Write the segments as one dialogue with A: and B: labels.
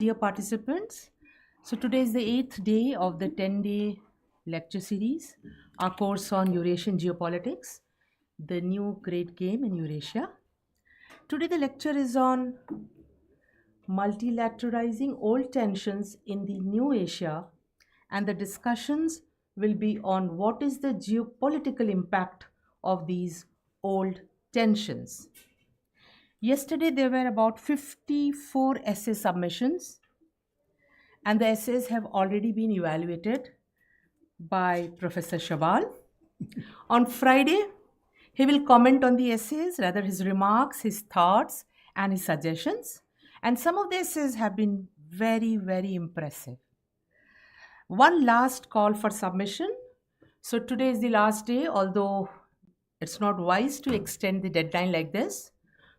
A: Dear participants, so today is the 8th day of the 10-day lecture series, our course on Eurasian geopolitics, the new great game in Eurasia. Today the lecture is on multilateralizing old tensions in the new Asia, and the discussions will be on what is the geopolitical impact of these old tensions. Yesterday there were about 54 essay submissions, and the essays have already been evaluated by Professor Shabal. On Friday, he will comment on the essays, rather his remarks, his thoughts, and his suggestions. And some of the essays have been very, very impressive. One last call for submission. So today is the last day, although it's not wise to extend the deadline like this.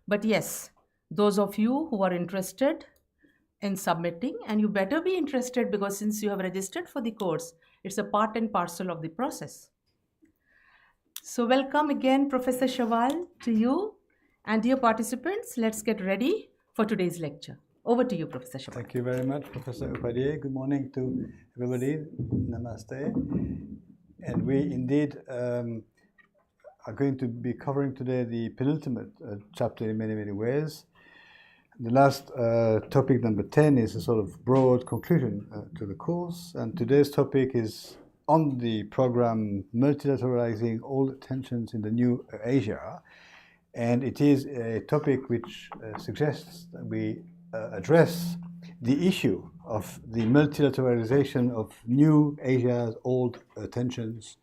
A: But yes, those of you who are interested in submitting, and you better be interested because since you have registered for the course, it's a part and parcel of the process. So welcome again, Professor Shawal, to you. And dear participants, let's get ready for today's lecture. Over to you, Professor Shawal.
B: Thank you very much, Professor Upadhyay. Good morning to everybody. Namaste. And we indeed are going to be covering today the penultimate chapter in many, many ways. The last topic, number 10, is a sort of broad conclusion to the course. And today's topic is on the program Multilateralizing All Tensions in the New Asia. And it is a topic which suggests that we address the issue of the multilateralization of new Asia's old tensions.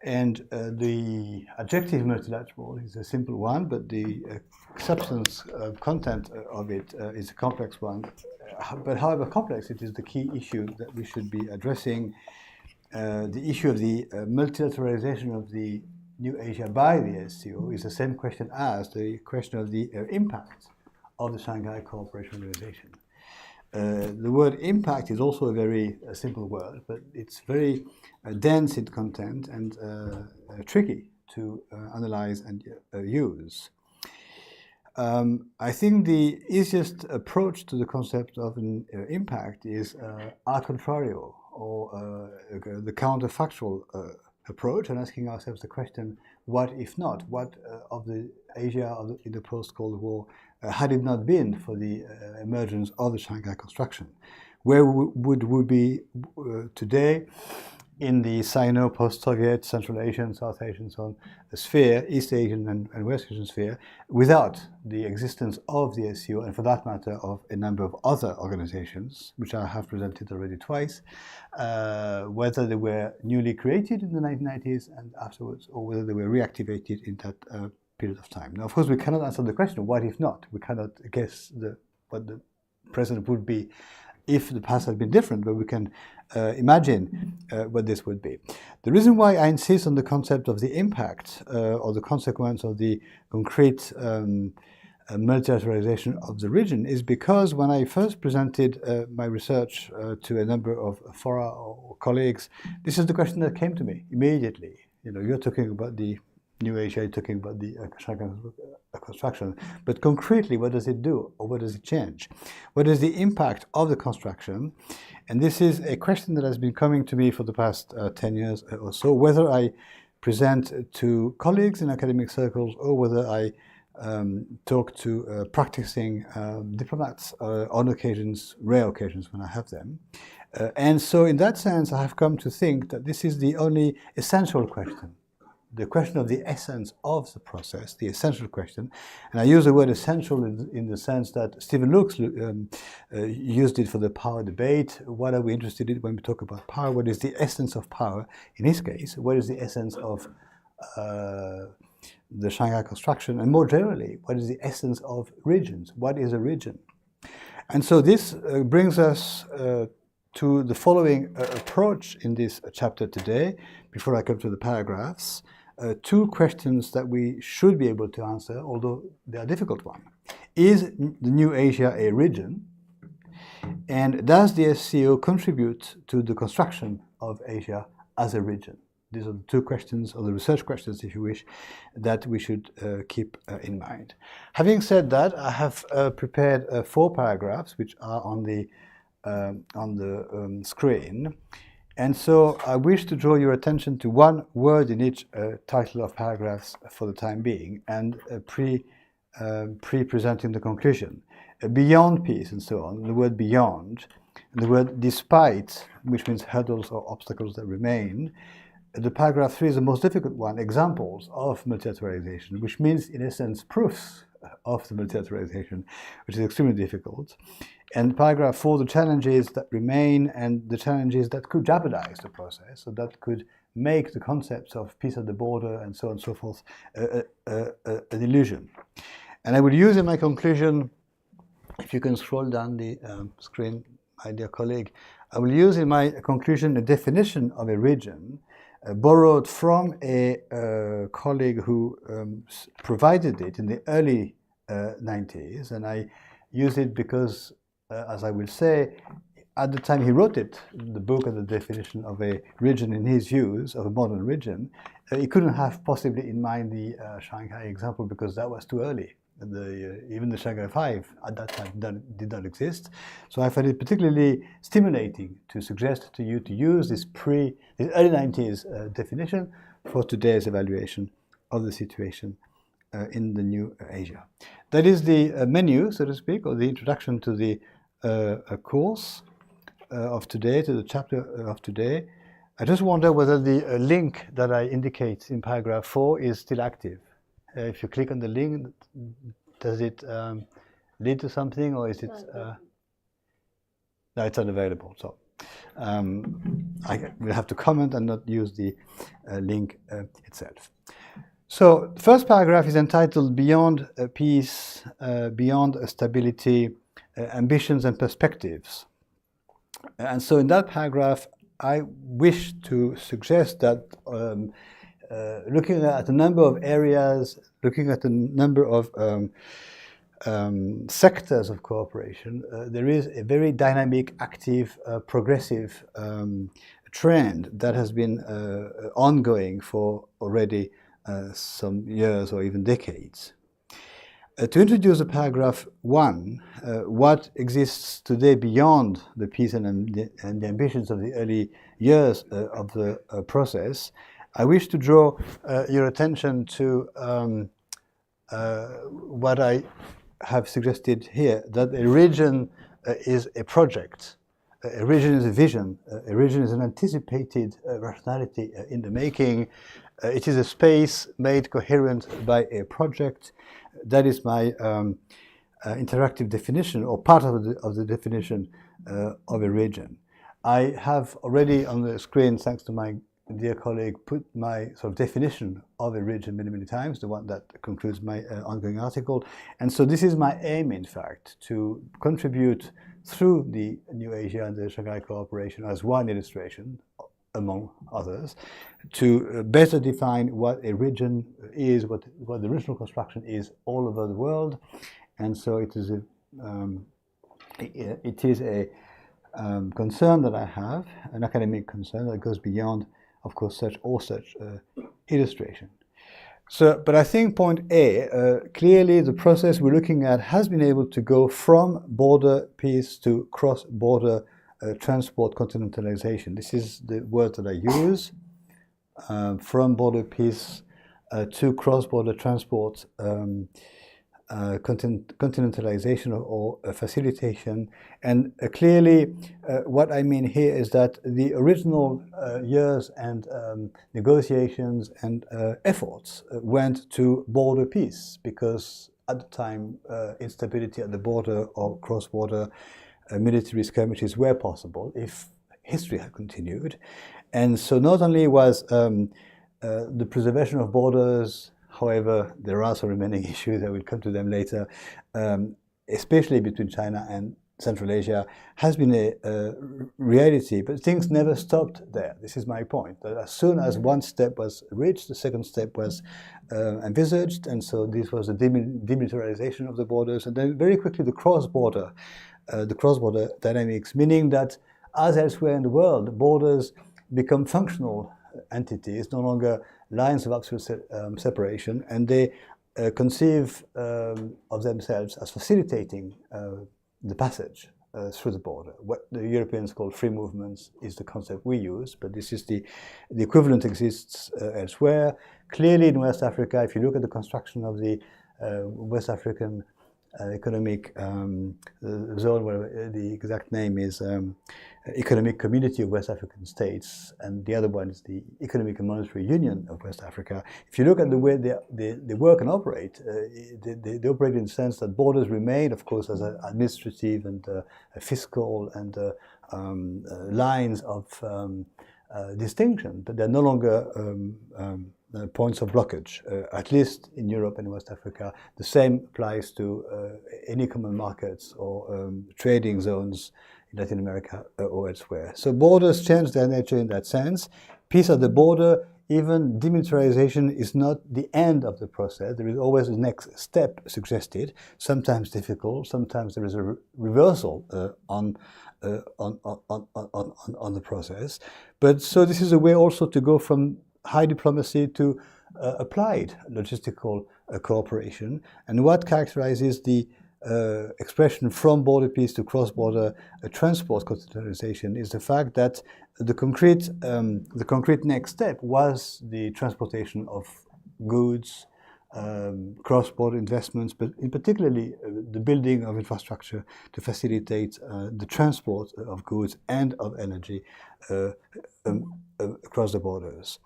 B: And the adjective multilateral is a simple one, but the substance content of it is a complex one. But however complex, it is the key issue that we should be addressing. The issue of the multilateralization of the new Asia by the SCO is the same question as the question of the impact of the Shanghai Cooperation Organization. The word impact is also a very simple word, but it's very dense in content and tricky to analyze and use. I think the easiest approach to the concept of an impact is a contrario, or the counterfactual approach, and asking ourselves the question, what if not? What of the Asia in the post-Cold War had it not been for the emergence of the Shanghai construction? Where would we be today in the Sino post-Soviet, Central Asian, South Asian, so on, sphere, East Asian and West Asian sphere, without the existence of the SCO, and for that matter of a number of other organizations, which I have presented already twice, whether they were newly created in the 1990s and afterwards, or whether they were reactivated in that period of time. Now, of course, we cannot answer the question, what if not? We cannot guess what the present would be if the past had been different, but we can imagine what this would be. The reason why I insist on the concept of the impact or the consequence of the concrete multilateralization of the region is because when I first presented my research to a number of fora or colleagues, this is the question that came to me immediately. You know, you're talking about the New Asia, you're talking about the Shanghai construction, but concretely, what does it do, or what does it change? What is the impact of the construction? And this is a question that has been coming to me for the past 10 years or so, whether I present to colleagues in academic circles or whether I talk to practicing diplomats on occasions, rare occasions when I have them. And so in that sense, I have come to think that this is the only essential question. The question of the essence of the process, the essential question. And I use the word essential in the sense that Stephen Lukes used it for the power debate. What are we interested in when we talk about power? What is the essence of power? In his case, what is the essence of the Shanghai construction? And more generally, what is the essence of regions? What is a region? And so this brings us to the following approach in this chapter today, before I come to the paragraphs. Two questions that we should be able to answer, although they are difficult ones. Is the New Asia a region? And does the SCO contribute to the construction of Asia as a region? These are the two questions, or the research questions, if you wish, that we should keep in mind. Having said that, I have prepared 4 paragraphs which are on the screen. And so I wish to draw your attention to one word in each title of paragraphs for the time being, and pre-presenting the conclusion. Beyond peace and so on, the word beyond, and the word despite, which means hurdles or obstacles that remain. The paragraph 3 is the most difficult one, examples of multilateralization, which means in essence proofs of the multilateralization, which is extremely difficult. And paragraph 4, the challenges that remain and the challenges that could jeopardize the process, so that could make the concepts of peace at the border and so on and so forth an illusion. And I will use in my conclusion, if you can scroll down the screen, my dear colleague, I will use in my conclusion a definition of a region borrowed from a colleague who provided it in the early 90s, and I use it because, as I will say, at the time he wrote it, the book and the definition of a region in his views, of a modern region, he couldn't have possibly in mind the Shanghai example because that was too early. Even the Shanghai 5 at that time did not exist. So I find it particularly stimulating to suggest to you to use this early 90s definition for today's evaluation of the situation in the new Asia. That is the menu, so to speak, or the introduction to the course of today, to the chapter of today. I just wonder whether the link that I indicate in paragraph 4 is still active. If you click on the link, does it lead to something, or is it? No, it's unavailable. So I will have to comment and not use the link itself. So the first paragraph is entitled "Beyond Peace, Beyond Stability, Ambitions and Perspectives." And so in that paragraph, I wish to suggest that looking at a number of areas, looking at a number of sectors of cooperation, there is a very dynamic, active, progressive trend that has been ongoing for already some years or even decades. To introduce the paragraph 1, what exists today beyond the peace and the ambitions of the early years of the process, I wish to draw your attention to what I have suggested here, that a region is a project, a region is a vision, a region is an anticipated rationality in the making. It is a space made coherent by a project. That is my interactive definition, or part of the definition of a region. I have already on the screen, thanks to my dear colleague, put my sort of definition of a region many times, the one that concludes my ongoing article. And so this is my aim, in fact, to contribute through the New Asia and the Shanghai cooperation as one illustration, among others, to better define what a region is, what the regional construction is all over the world. And so it is a concern that I have, an academic concern that goes beyond, of course, such illustration. So, but I think point A, clearly the process we're looking at has been able to go from border peace to cross-border transport continentalization. This is the word that I use, from border peace to cross-border transport continentalization or facilitation. And clearly what I mean here is that the original years and negotiations and efforts went to border peace, because at the time instability at the border or cross-border military skirmishes were possible if history had continued. And so not only was the preservation of borders, however, there are some remaining issues, I will come to them later, especially between China and Central Asia, has been a reality, but things never stopped there. This is my point, that as soon as one step was reached, the second step was envisaged, and so this was the demilitarization of the borders, and then very quickly the cross-border dynamics, meaning that, as elsewhere in the world, borders become functional entity, it's no longer lines of absolute separation, and they conceive of themselves as facilitating the passage through the border. What the Europeans call free movements is the concept we use, but this is the equivalent exists elsewhere. Clearly in West Africa, if you look at the construction of the West African economic zone, where the exact name is Economic Community of West African States, and the other one is the Economic and Monetary Union of West Africa. If you look at the way they work and operate, they operate in the sense that borders remain, of course, as an administrative and fiscal and lines of distinction, but they're no longer points of blockage, at least in Europe and West Africa. The same applies to any common markets or trading zones in Latin America or elsewhere. So borders change their nature in that sense. Peace at the border, even demilitarization, is not the end of the process. There is always a next step suggested, sometimes difficult, sometimes there is a reversal on the process. But so this is a way also to go from high diplomacy to applied logistical cooperation. And what characterizes the expression from border peace to cross-border transport continentalization is the fact that the concrete next step was the transportation of goods, cross-border investments, but in particularly the building of infrastructure to facilitate the transport of goods and of energy across the borders.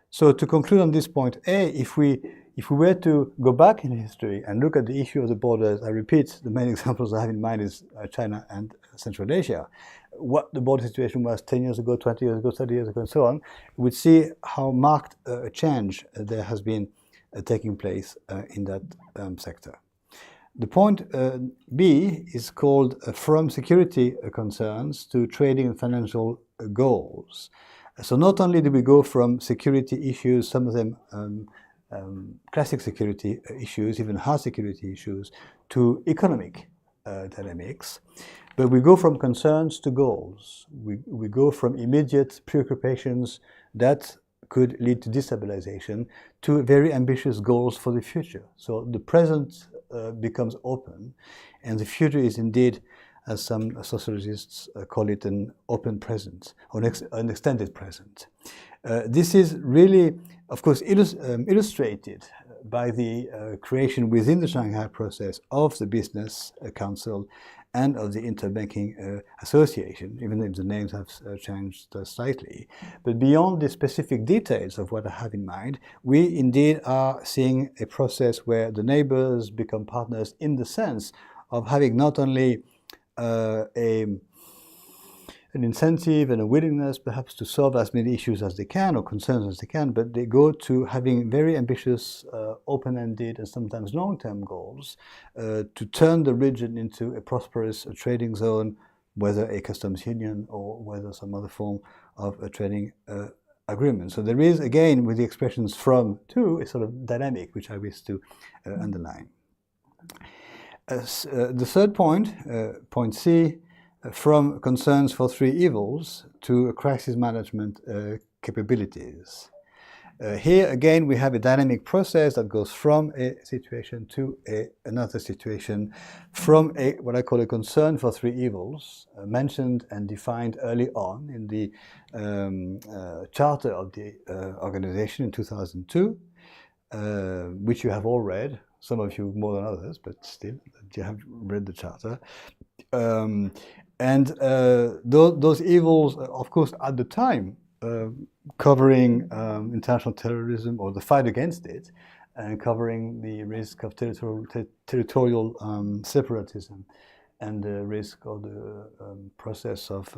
B: So to conclude on this point, if we were to go back in history and look at the issue of the borders, I repeat, the main examples I have in mind is China and Central Asia. What the border situation was 10 years ago, 20 years ago, 30 years ago, and so on, we would see how marked a change there has been taking place in that sector. The point B is called from security concerns to trading and financial goals. So not only do we go from security issues, some of them classic security issues, even hard security issues, to economic dynamics, but we go from concerns to goals. We go from immediate preoccupations that could lead to destabilization to very ambitious goals for the future. So the present becomes open, and the future is indeed, as some sociologists call it, an open present, or an extended present. This is really, of course, illustrated by the creation within the Shanghai process of the Business Council and of the Interbanking Association, even if the names have changed slightly. But beyond the specific details of what I have in mind, we indeed are seeing a process where the neighbors become partners in the sense of having not only an incentive and a willingness perhaps to solve as many issues as they can or concerns as they can, but they go to having very ambitious, open-ended and sometimes long-term goals to turn the region into a prosperous trading zone, whether a customs union or whether some other form of a trading agreement. So there is, again, with the expressions from to, a sort of dynamic which I wish to underline. The third point, point C, from concerns for three evils to crisis management capabilities. Here again we have a dynamic process that goes from a situation to another situation, from what I call a concern for three evils, mentioned and defined early on in the charter of the organization in 2002, which you have all read, some of you more than others, but still, you have read the charter. And those evils, of course, at the time, covering international terrorism or the fight against it, and covering the risk of territorial separatism and the risk of the process of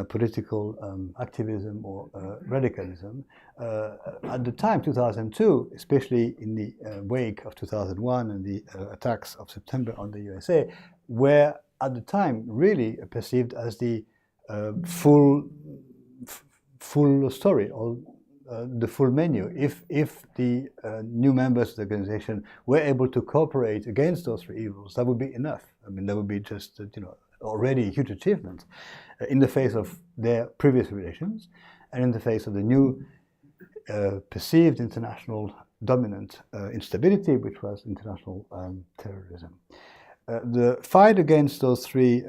B: political activism or radicalism. At the time, 2002, especially in the wake of 2001 and the attacks of September on the USA, were at the time really perceived as the full story, or the full menu. If the new members of the organization were able to cooperate against those three evils, that would be enough. I mean, that would be just already a huge achievement in the face of their previous relations. and in the face of the new perceived international dominant instability, which was international terrorism. The fight against those three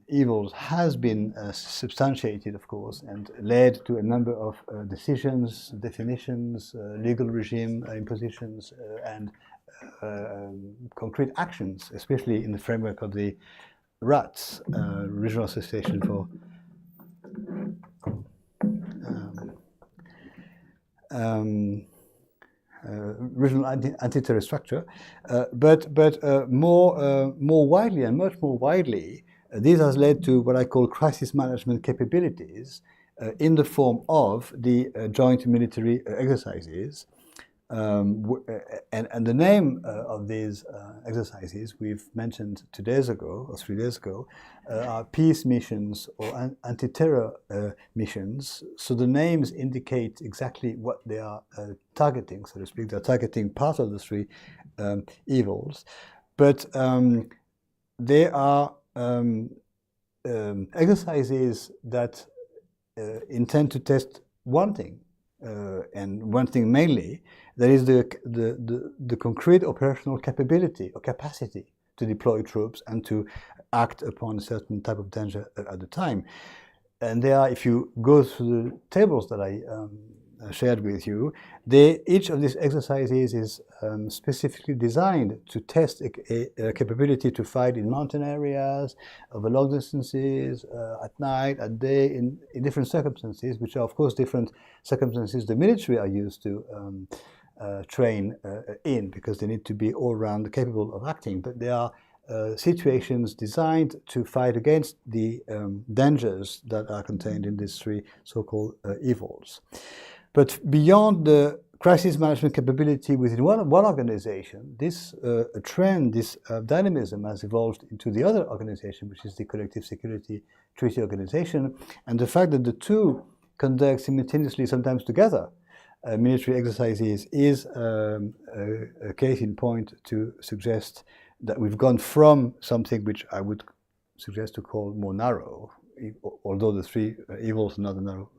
B: evils has been substantiated, of course, and led to a number of decisions, definitions, legal regime impositions, and concrete actions, especially in the framework of the RATS, Regional Association for regional anti-terror structure, but more widely and much more widely, this has led to what I call crisis management capabilities in the form of the joint military exercises. And the name of these exercises we've mentioned 2 days ago or 3 days ago are peace missions or anti-terror missions. So the names indicate exactly what they are targeting, so to speak. They're targeting part of the three evils, but they are exercises that intend to test one thing, and one thing mainly, that is the concrete operational capability or capacity to deploy troops and to act upon a certain type of danger at the time. And they are, if you go through the tables that I shared with you, each of these exercises is specifically designed to test a capability to fight in mountain areas, over long distances, at night, at day, in different circumstances, which are of course different circumstances the military are used to train in, because they need to be all round capable of acting. But they are situations designed to fight against the dangers that are contained in these three so-called evils. But beyond the crisis management capability within one organization, this trend, this dynamism has evolved into the other organization, which is the Collective Security Treaty Organization, and the fact that the two conduct simultaneously, sometimes together, military exercises is a case in point to suggest that we've gone from something which I would suggest to call more narrow, although the three evils are not a narrow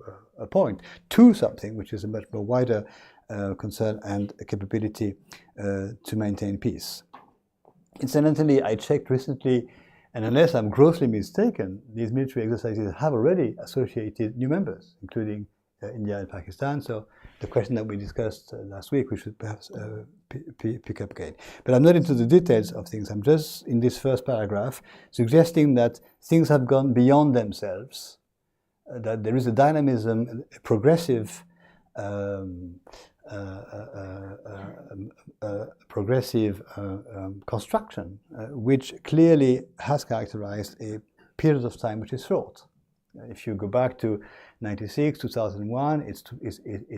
B: point, to something which is a much more wider concern and capability to maintain peace. Incidentally, I checked recently, and unless I'm grossly mistaken, these military exercises have already associated new members, including India and Pakistan. So the question that we discussed last week, we should perhaps pick up again. But I'm not into the details of things. I'm just, in this first paragraph, suggesting that things have gone beyond themselves, that there is a dynamism, a progressive construction, which clearly has characterized a period of time which is short. If you go back to 96, 2001, it's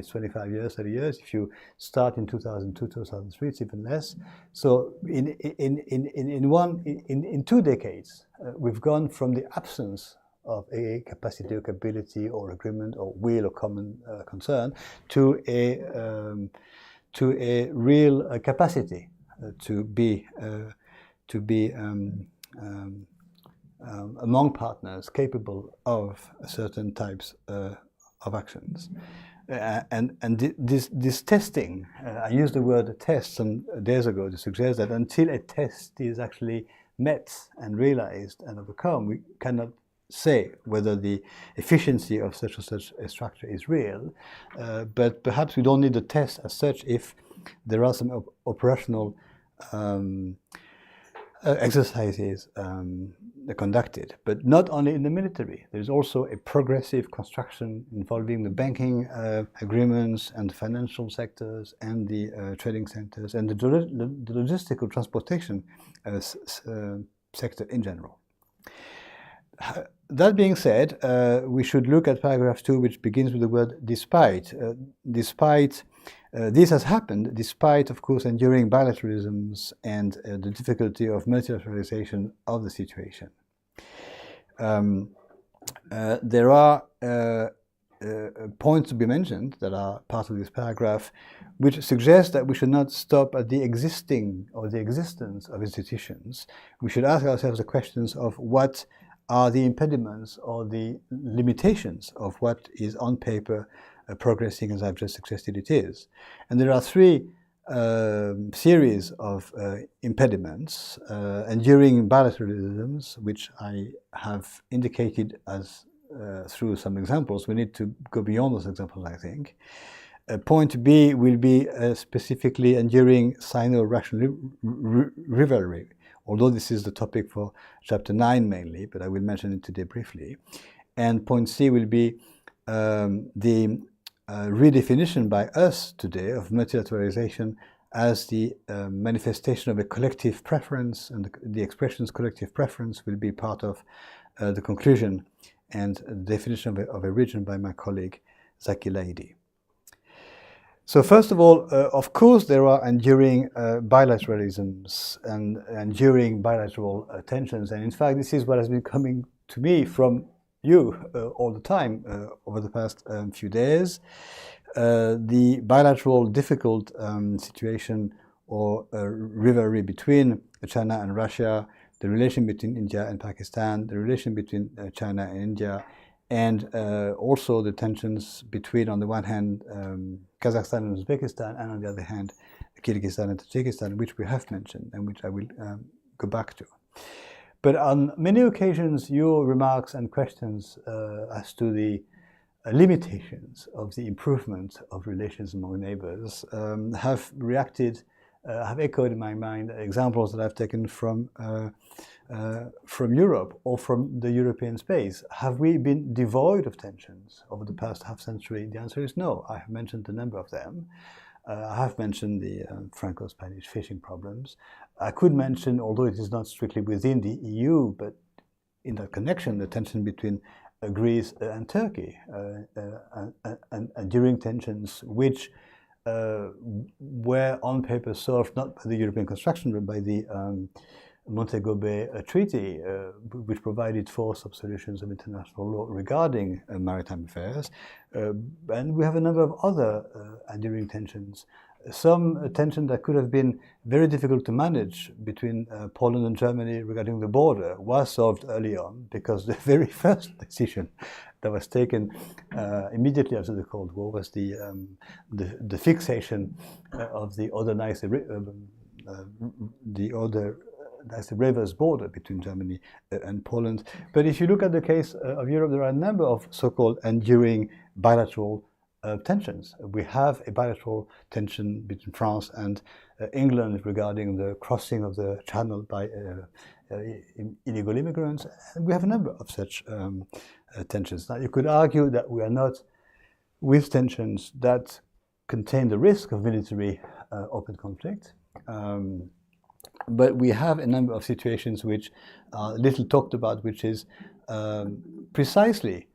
B: 25 years, 30 years. If you start in 2002, 2003, it's even less. So in 2 decades, we've gone from the absence of a capacity or capability or agreement or will or common concern to a real capacity to be among partners capable of certain types of actions. And this testing, I used the word test some days ago to suggest that until a test is actually met and realized and overcome, we cannot say whether the efficiency of such or such a structure is real, but perhaps we don't need the test as such if there are some operational exercises conducted, but not only in the military. There is also a progressive construction involving the banking agreements and the financial sectors and the trading centers and the logistical transportation sector in general. That being said, we should look at paragraph 2, which begins with the word despite. This has happened despite, of course, enduring bilateralisms and the difficulty of multilateralization of the situation. There are points to be mentioned that are part of this paragraph, which suggest that we should not stop at the existing or the existence of institutions. We should ask ourselves the questions of what are the impediments or the limitations of what is on paper progressing as I've just suggested it is. And there are three series of impediments, enduring bilateralisms, which I have indicated as through some examples. We need to go beyond those examples, I think. Point B will be specifically enduring Sino-Russian rivalry, although this is the topic for chapter 9 mainly, but I will mention it today briefly. And point C will be the redefinition by us today of multilateralization as the manifestation of a collective preference, and the expressions collective preference will be part of the conclusion and the definition of a region by my colleague Zaki Laidi. So first of all, of course, there are enduring bilateralisms and enduring bilateral tensions. And in fact, this is what has been coming to me from you all the time over the past few days. The bilateral difficult situation or rivalry between China and Russia, the relation between India and Pakistan, the relation between China and India, and also the tensions between, on the one hand, Kazakhstan and Uzbekistan, and on the other hand, Kyrgyzstan and Tajikistan, which we have mentioned and which I will go back to. But on many occasions, your remarks and questions as to the limitations of the improvement of relations among neighbors have echoed in my mind examples that I've taken from Europe or from the European space. Have we been devoid of tensions over the past half century? The answer is no. I have mentioned a number of them. I have mentioned the Franco-Spanish fishing problems. I could mention, although it is not strictly within the EU, but in that connection, the tension between Greece and Turkey, and enduring tensions which were on paper solved not by the European construction, but by the Montego Bay Treaty, which provided four sub-solutions of international law regarding maritime affairs. And we have a number of other enduring tensions. Some tension that could have been very difficult to manage between Poland and Germany regarding the border was solved early on, because the very first decision that was taken immediately after the Cold War was the fixation of the Oder-Neisse Rivers border between Germany and Poland. But if you look at the case of Europe, there are a number of so-called enduring bilateral tensions. We have a bilateral tension between France and England regarding the crossing of the channel by illegal immigrants. And we have a number of such tensions. Now, you could argue that we are not with tensions that contain the risk of military open conflict. But we have a number of situations which are little talked about, which is precisely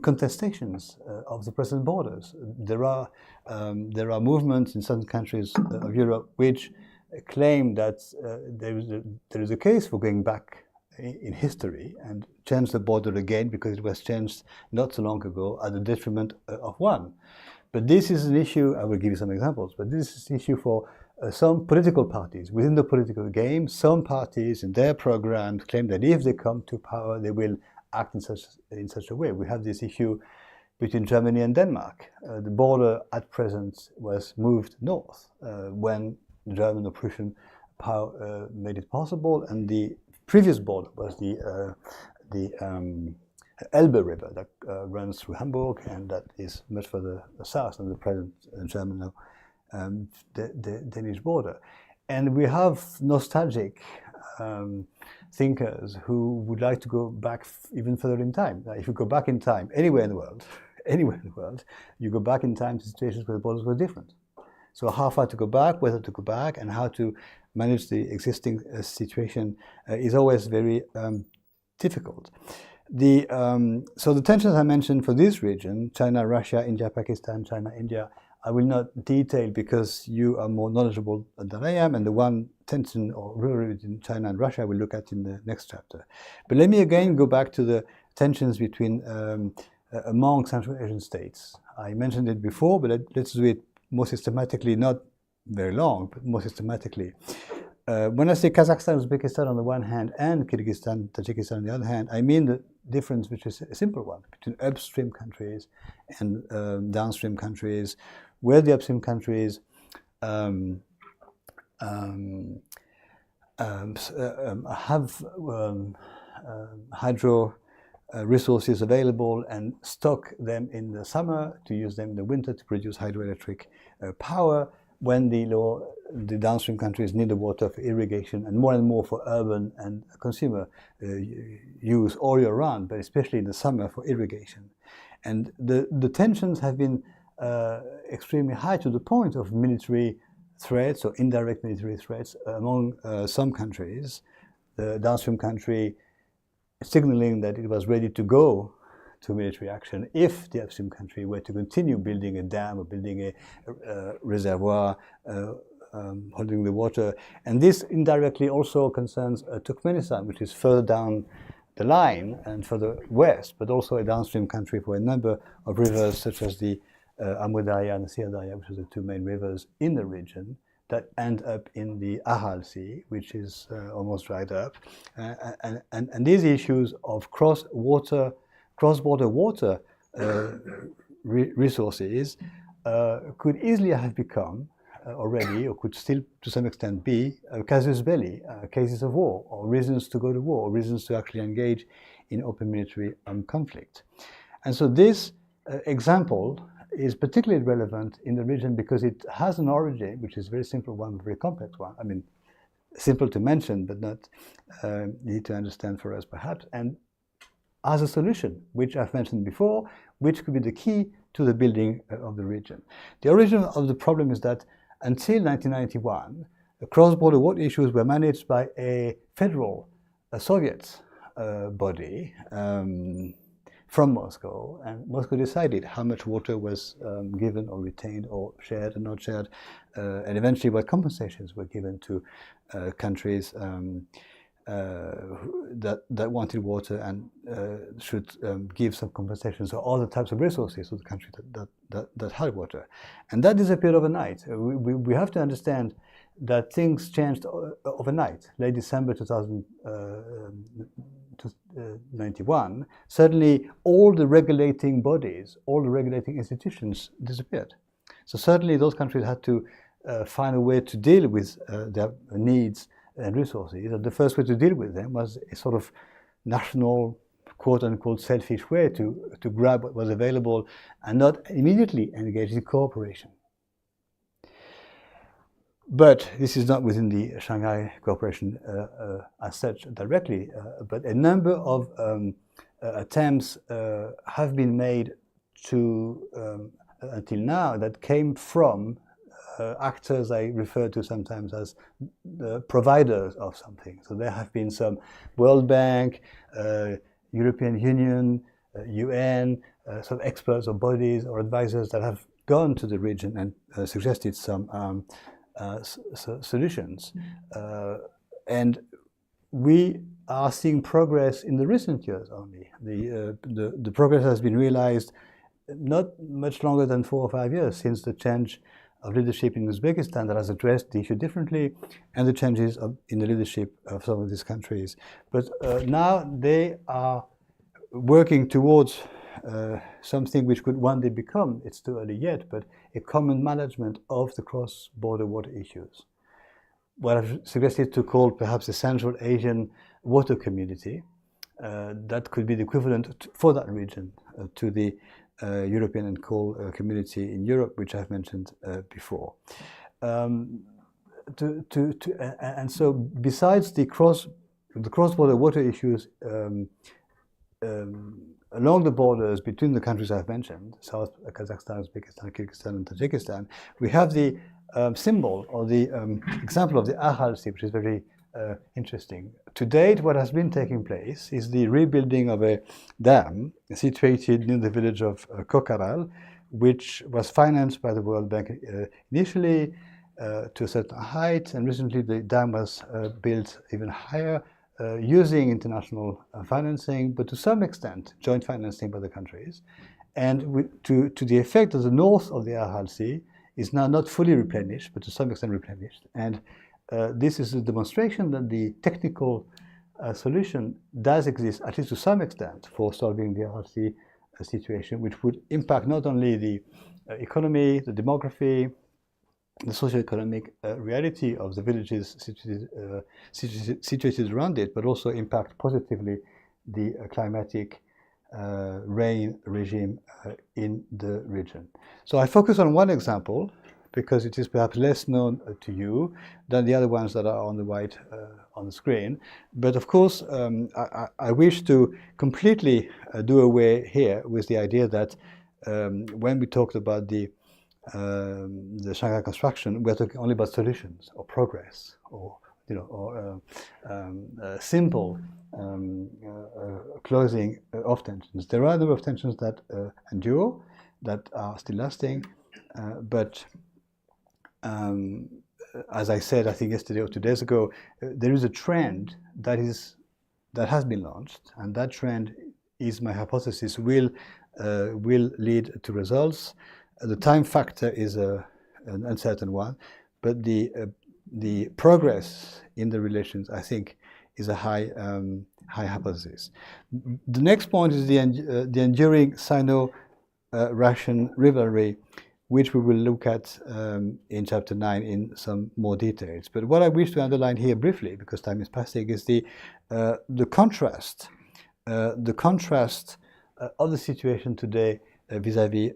B: contestations of the present borders. There are movements in certain countries of Europe which claim that there is a case for going back in history and change the border again, because it was changed not so long ago at the detriment of one. But this is an issue, I will give you some examples, but this is an issue for some political parties. Within the political game, some parties in their programs claim that if they come to power, they will act in such a way. We have this issue between Germany and Denmark. The border at present was moved north when the German or Prussian power made it possible, and the previous border was the Elbe River that runs through Hamburg, and that is much further south than the present German the Danish border. And we have nostalgic thinkers who would like to go back even further in time. Now, if you go back in time, anywhere in the world, you go back in time to situations where the borders were different. So how far to go back, whether to go back, and how to manage the existing situation is always very difficult. So the tensions I mentioned for this region, China, Russia, India, Pakistan, China, India, I will not detail because you are more knowledgeable than I am, and the one tension or rivalry between China and Russia I will look at in the next chapter. But let me again go back to the tensions between among Central Asian states. I mentioned it before, but let's do it more systematically, not very long, but more systematically. when I say Kazakhstan, Uzbekistan on the one hand and Kyrgyzstan, Tajikistan on the other hand, I mean the difference, which is a simple one, between upstream countries and downstream countries, where the upstream countries have hydro resources available and stock them in the summer to use them in the winter to produce hydroelectric power, when the downstream countries need the water for irrigation and more for urban and consumer use all year round, but especially in the summer for irrigation. And the tensions have been extremely high, to the point of military threats or indirect military threats among some countries. The downstream country signaling that it was ready to go to military action if the upstream country were to continue building a dam or building a reservoir holding the water. And this indirectly also concerns Turkmenistan, which is further down the line and further west, but also a downstream country for a number of rivers, such as the Amudarya and the Sirdarya, which are the two main rivers in the region, that end up in the Aral Sea, which is almost dried up. And these issues of cross-border water resources could easily have become already, or could still to some extent be, casus belli, cases of war, or reasons to go to war, or reasons to actually engage in open military conflict. And so this example is particularly relevant in the region because it has an origin, which is a very simple one, a very complex one. I mean, simple to mention, but not easy to understand for us, perhaps, and as a solution, which I've mentioned before, which could be the key to the building of the region. The origin of the problem is that until 1991, the cross-border water issues were managed by a federal Soviet body from Moscow, and Moscow decided how much water was given or retained or shared and not shared, and eventually what compensations were given to countries that wanted water and should give some compensations or other types of resources to the country that had water. And that disappeared overnight. We have to understand that things changed overnight. Late December 2091, suddenly all the regulating bodies, all the regulating institutions disappeared. So certainly those countries had to find a way to deal with their needs and resources. And the first way to deal with them was a sort of national, quote-unquote, selfish way to grab what was available and not immediately engage in cooperation. But this is not within the Shanghai Cooperation as such directly, but a number of attempts have been made to, until now, that came from actors I refer to sometimes as the providers of something. So there have been some World Bank, European Union, UN, some experts or bodies or advisors that have gone to the region and suggested some solutions. And we are seeing progress in the recent years only. The progress has been realized not much longer than 4 or 5 years since the change of leadership in Uzbekistan that has addressed the issue differently, and the changes in the leadership of some of these countries. But now they are working towards something which could one day become, it's too early yet, but a common management of the cross-border water issues. What I've suggested to call perhaps a Central Asian water community, that could be the equivalent for that region to the European and coal community in Europe, which I've mentioned before. And so besides the cross-border water issues along the borders between the countries I've mentioned, South Kazakhstan, Uzbekistan, Kyrgyzstan, and Tajikistan, we have the symbol or the example of the Aral Sea, which is very interesting. To date, what has been taking place is the rebuilding of a dam situated near the village of Kokaral, which was financed by the World Bank initially to a certain height, and recently the dam was built even higher using international financing, but to some extent joint financing by the countries, and to the effect that the north of the Aral Sea is now not fully replenished, but to some extent replenished, and this is a demonstration that the technical solution does exist, at least to some extent, for solving the RC situation, which would impact not only the economy, the demography, the socio-economic reality of the villages situated around it, but also impact positively the climatic rain regime in the region. So I focus on one example because it is perhaps less known to you than the other ones that are on the right on the screen. But of course, I wish to completely do away here with the idea that when we talked about the Shanghai construction, we're talking only about solutions or progress or simple closing of tensions. There are a number of tensions that endure, that are still lasting, but as I said, I think yesterday or 2 days ago, there is a trend that has been launched, and that trend is, my hypothesis, will lead to results. The time factor is an uncertain one, but the progress in the relations, I think, is a high hypothesis. The next point is the enduring Sino-Russian rivalry, which we will look at in chapter 9 in some more details. But what I wish to underline here briefly, because time is passing, is the contrast of the situation today vis-à-vis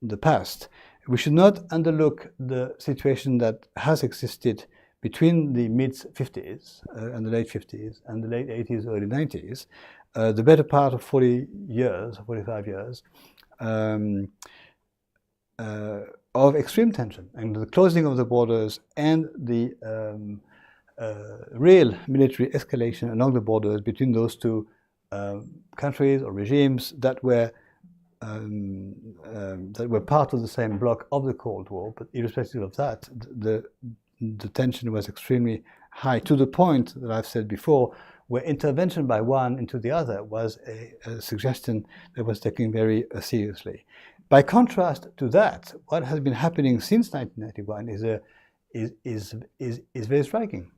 B: the past. We should not underlook the situation that has existed between the mid-50s and the late 50s and the late 80s, early 90s, the better part of 40 years, 45 years, of extreme tension, and the closing of the borders and the real military escalation along the borders between those two countries or regimes that were part of the same bloc of the Cold War. But irrespective of that, the tension was extremely high, to the point that I've said before, where intervention by one into the other was a suggestion that was taken very seriously. By contrast to that, what has been happening since 1991 is very striking.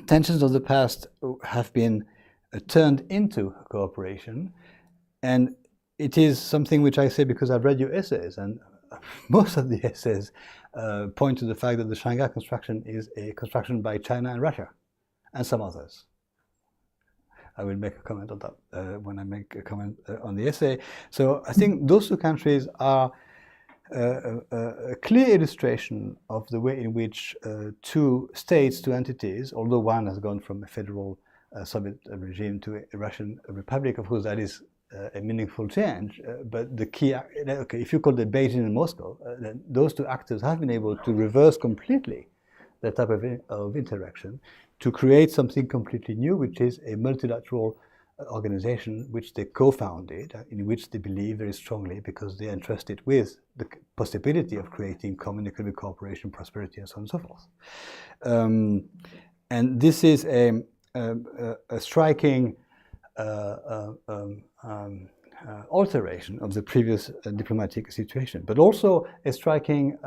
B: Tensions of the past have been turned into cooperation, and it is something which I say because I've read your essays, and most of the essays point to the fact that the Shanghai construction is a construction by China and Russia, and some others. I will make a comment on that when I make a comment on the essay. So I think those two countries are a clear illustration of the way in which two states, two entities, although one has gone from a federal Soviet regime to a Russian republic, of course that is a meaningful change, but the key, okay, if you call it Beijing and Moscow, then those two actors have been able to reverse completely that type of interaction to create something completely new, which is a multilateral organization which they co-founded, in which they believe very strongly because they are entrusted with the possibility of creating common economic cooperation, prosperity, and so on and so forth. And this is a striking alteration of the previous diplomatic situation, but also a striking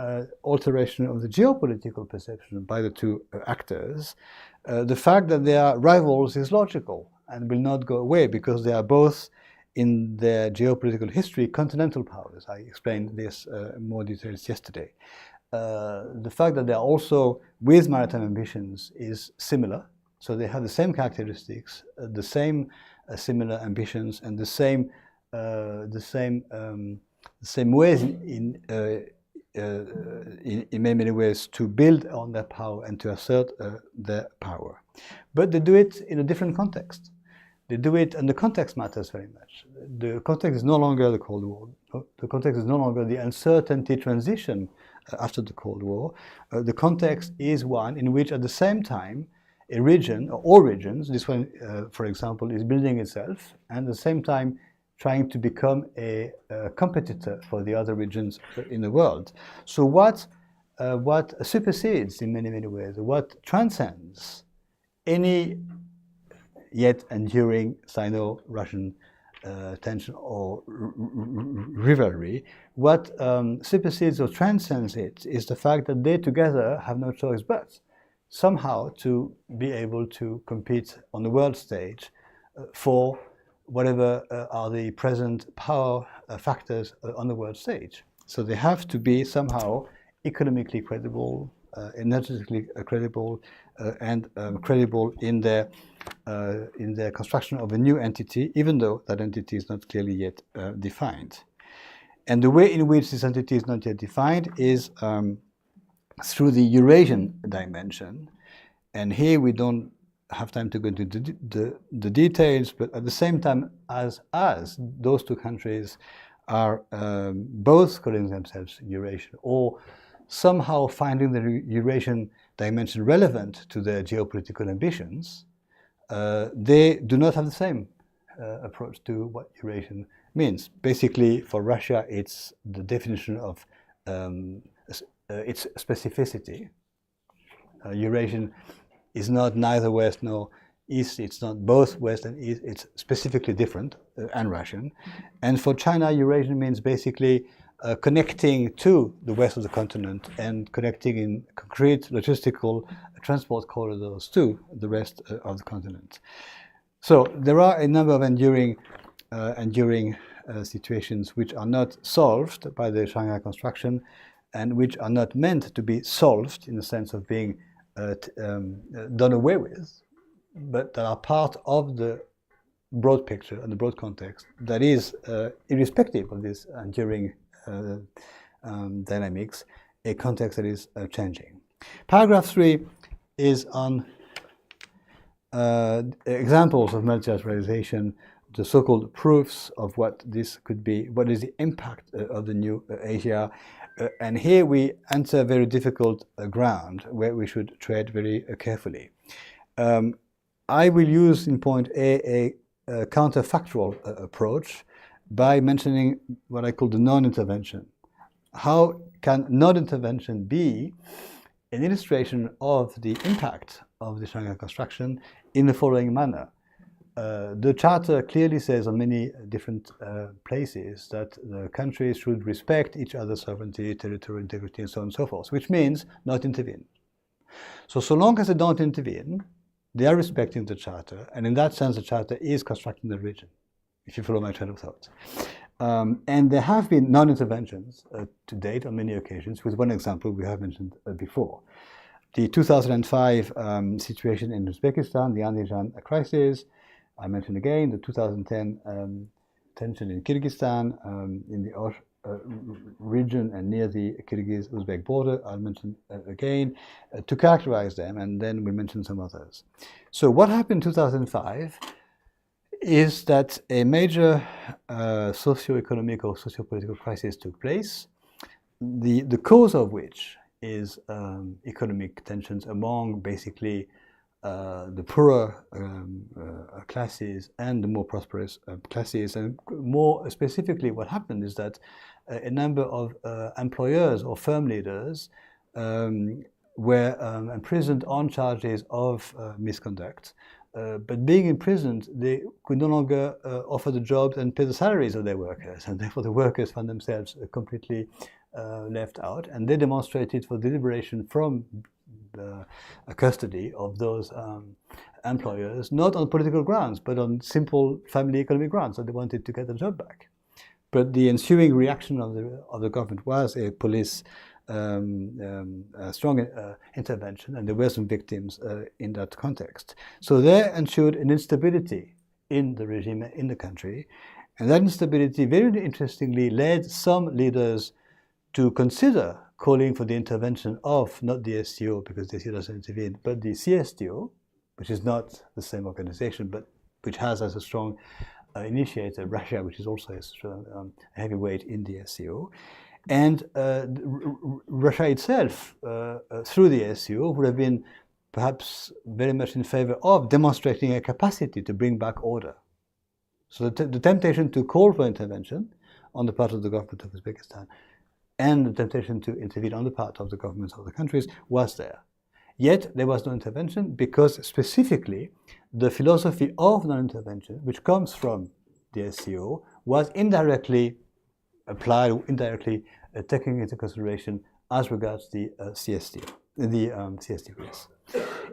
B: alteration of the geopolitical perception by the two actors. The fact that they are rivals is logical and will not go away because they are both, in their geopolitical history, continental powers. I explained this in more details yesterday. The fact that they are also with maritime ambitions is similar, so they have the same characteristics, the same similar ambitions, and the same ways in many ways to build on their power and to assert their power. But they do it in a different context. They do it, and the context matters very much. The context is no longer the Cold War. The context is no longer the uncertainty transition after the Cold War. The context is one in which, at the same time, a region, or all regions, this one, for example, is building itself, and at the same time trying to become a competitor for the other regions in the world. So what supersedes, in many, many ways, what transcends any yet enduring Sino-Russian tension or rivalry. What supersedes or transcends it is the fact that they together have no choice but somehow to be able to compete on the world stage for whatever are the present power factors on the world stage. So they have to be somehow economically credible, energetically credible, and credible in their construction of a new entity, even though that entity is not clearly yet defined. And the way in which this entity is not yet defined is through the Eurasian dimension. And here we don't have time to go into the details, but at the same time as those two countries are both calling themselves Eurasian or somehow finding the Eurasian dimension relevant to their geopolitical ambitions, they do not have the same approach to what Eurasian means. Basically, for Russia, it's the definition of its specificity. Eurasian is not neither West nor East, it's not both West and East, it's specifically different and Russian. And for China, Eurasian means basically connecting to the west of the continent and connecting in concrete logistical transport corridors to the rest of the continent. So there are a number of enduring situations which are not solved by the Shanghai construction and which are not meant to be solved in the sense of being done away with, but that are part of the broad picture and the broad context that is, irrespective of this enduring dynamics, a context that is changing. Paragraph 3 is on examples of multilateralization, the so-called proofs of what this could be, what is the impact of the new Asia. And here we enter very difficult ground where we should tread very carefully. I will use in point A a counterfactual approach by mentioning what I call the non-intervention. How can non-intervention be an illustration of the impact of the Shanghai construction in the following manner? The Charter clearly says on many different places that the countries should respect each other's sovereignty, territorial integrity, and so on and so forth, which means not intervene. So long as they don't intervene, they are respecting the Charter, and in that sense the Charter is constructing the region, if you follow my train of thought. And there have been non-interventions to date on many occasions, with one example we have mentioned before. The 2005 situation in Uzbekistan, the Andijan crisis, I mentioned again, the 2010 tension in Kyrgyzstan, in the Osh region and near the Kyrgyz-Uzbek border, I'll mention again, to characterize them, and then we'll mention some others. So what happened in 2005 is that a major socio-economic or socio-political crisis took place, the cause of which is economic tensions among basically the poorer classes and the more prosperous classes. And more specifically, what happened is that a number of employers or firm leaders were imprisoned on charges of misconduct. But being imprisoned, they could no longer offer the jobs and pay the salaries of their workers, and therefore the workers found themselves completely left out, and they demonstrated for deliberation from the custody of those employers, not on political grounds, but on simple family economic grounds, that they wanted to get the job back. But the ensuing reaction of the government was a police strong intervention, and there were some victims in that context. So there ensued an instability in the regime, in the country, and that instability very interestingly led some leaders to consider calling for the intervention of not the STO, because the STO doesn't intervene, but the CSTO, which is not the same organization, but which has as a strong initiator Russia, which is also a strong, heavyweight in the SCO. And Russia itself, through the SCO, would have been perhaps very much in favor of demonstrating a capacity to bring back order. So the temptation to call for intervention on the part of the government of Uzbekistan and the temptation to intervene on the part of the governments of the countries was there. Yet there was no intervention because specifically the philosophy of non-intervention, which comes from the SCO was indirectly applied, or indirectly taken into consideration as regards the CSDPs.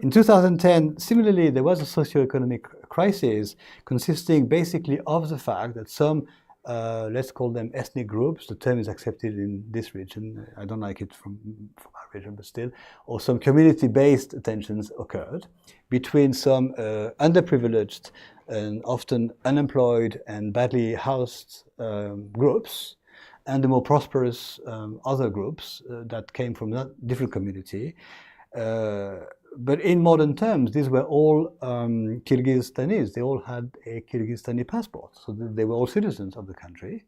B: In 2010, similarly, there was a socio-economic crisis consisting basically of the fact that some, let's call them ethnic groups, the term is accepted in this region, I don't like it from our region, but still, or some community-based tensions occurred between some underprivileged and often unemployed and badly housed groups and the more prosperous other groups that came from a different community. But in modern terms, these were all Kyrgyzstanis. They all had a Kyrgyzstani passport, so they were all citizens of the country.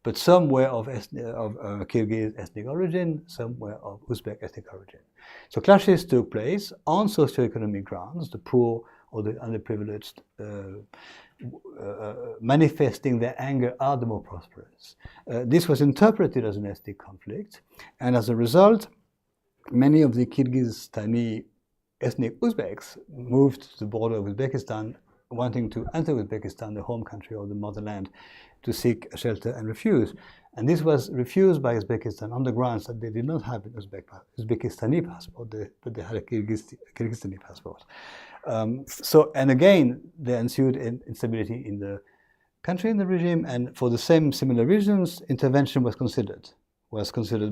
B: But some were of Kyrgyz ethnic origin, some were of Uzbek ethnic origin. So clashes took place on socioeconomic grounds, the poor or the underprivileged manifesting their anger are the more prosperous. This was interpreted as an ethnic conflict, and as a result, many of the Kyrgyzstani ethnic Uzbeks moved to the border of Uzbekistan, wanting to enter Uzbekistan, the home country or the motherland, to seek shelter and refuge. And this was refused by Uzbekistan on the grounds that they did not have an Uzbekistani passport, but they had a Kyrgyzstani passport. And again, there ensued instability in the country, in the regime, and for the same similar reasons, intervention was considered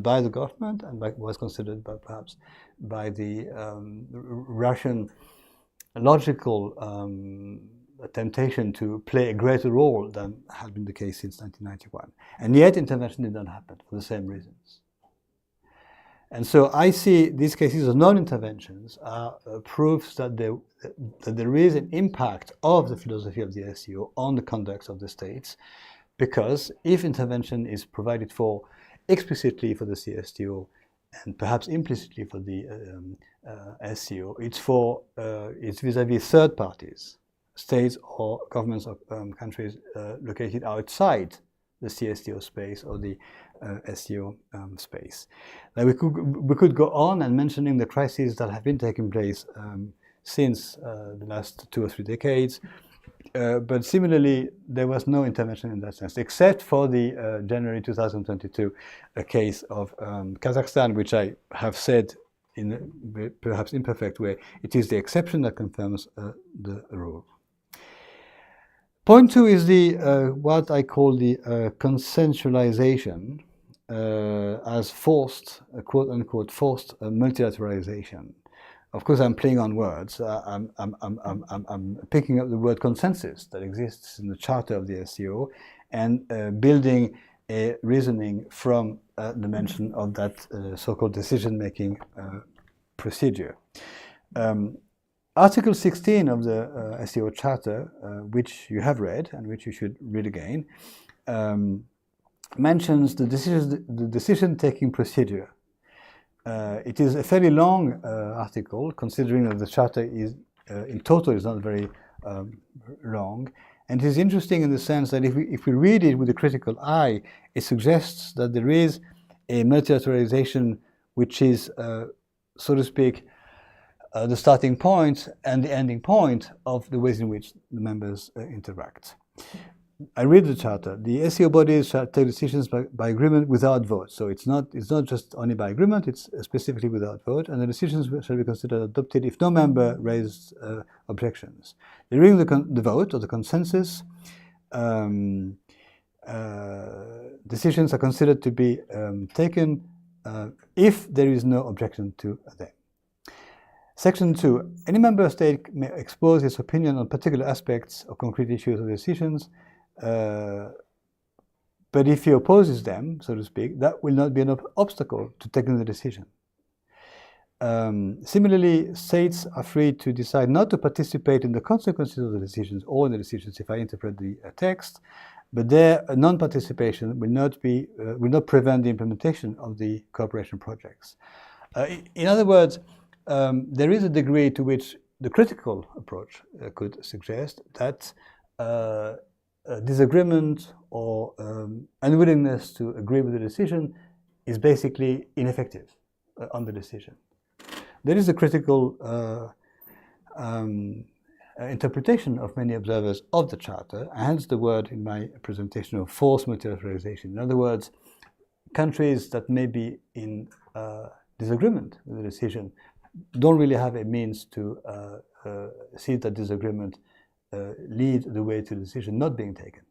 B: by the government and was considered perhaps by the Russian logical temptation to play a greater role than had been the case since 1991. And yet intervention did not happen for the same reasons. And so I see these cases of non-interventions are proofs that there is an impact of the philosophy of the SCO on the conduct of the states, because if intervention is provided for explicitly for the CSTO and perhaps implicitly for the SCO, it's vis-à-vis third parties, states or governments of countries located outside the CSTO space or the SCO space. Now we could go on and mentioning the crises that have been taking place since the last 2 or 3 decades. But similarly, there was no intervention in that sense, except for the January 2022 case of Kazakhstan, which I have said in a perhaps imperfect way, it is the exception that confirms the rule. Point 2 is the what I call the consensualization as forced, quote-unquote, forced multilateralization. Of course, I'm playing on words. I'm picking up the word consensus that exists in the charter of the SCO and building a reasoning from the mention of that so-called decision-making procedure. Article 16 of the SCO charter, which you have read and which you should read again, mentions the decision-taking procedure. It is a fairly long article, considering that the charter is, in total, is not very long. And it is interesting in the sense that if we read it with a critical eye, it suggests that there is a multilateralization which is, so to speak, the starting point and the ending point of the ways in which the members interact. I read the charter. The SCO bodies shall take decisions by agreement without vote. So it's not just only by agreement, it's specifically without vote, and the decisions shall be considered adopted if no member raised objections. During the vote or the consensus, decisions are considered to be taken if there is no objection to them. Section 2. Any member state may expose its opinion on particular aspects or concrete issues of decisions, but if he opposes them, so to speak, that will not be an obstacle to taking the decision. Similarly, states are free to decide not to participate in the consequences of the decisions or in the decisions, if I interpret the text, but their non-participation will not prevent the implementation of the cooperation projects. In other words, there is a degree to which the critical approach could suggest that disagreement or unwillingness to agree with the decision is basically ineffective on the decision. There is a critical interpretation of many observers of the Charter, hence the word in my presentation of forced multilateralization. In other words, countries that may be in disagreement with the decision don't really have a means to see that disagreement lead the way to the decision not being taken.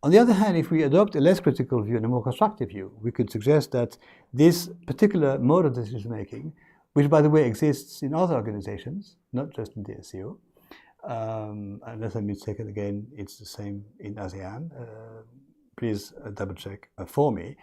B: On the other hand, if we adopt a less critical view and a more constructive view, we could suggest that this particular mode of decision-making, which by the way exists in other organizations, not just in the SCO, unless I'm mistaken again, it's the same in ASEAN, please double check for me.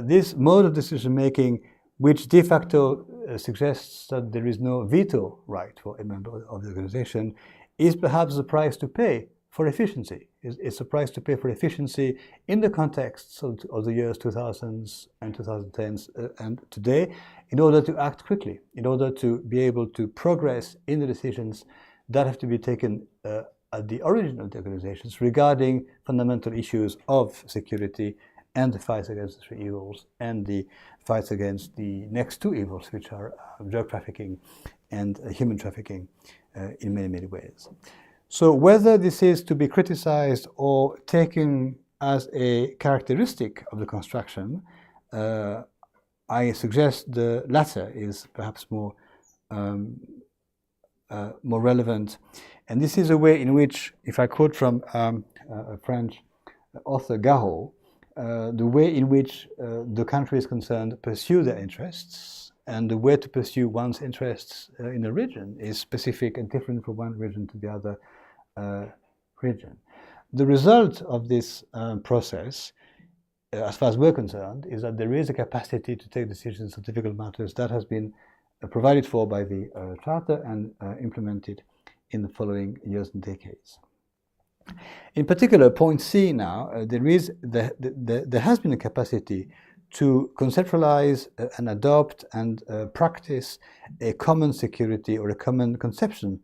B: This mode of decision-making, which de facto suggests that there is no veto right for a member of the organization, is perhaps the price to pay for efficiency. It's a price to pay for efficiency in the context of the years 2000s and 2010s and today, in order to act quickly, in order to be able to progress in the decisions that have to be taken at the origin of the organizations regarding fundamental issues of security and the fight against the three evils and the fights against the next two evils, which are drug trafficking and human trafficking in many, many ways. So whether this is to be criticized or taken as a characteristic of the construction, I suggest the latter is perhaps more relevant. And this is a way in which, if I quote from a French author, Garot, the way in which the country is concerned pursue their interests, and the way to pursue one's interests in a region is specific and different from one region to the other region. The result of this process, as far as we're concerned, is that there is a capacity to take decisions on difficult matters that has been provided for by the Charter and implemented in the following years and decades. In particular, point C now, there has been a capacity to conceptualize and adopt and practice a common security or a common conception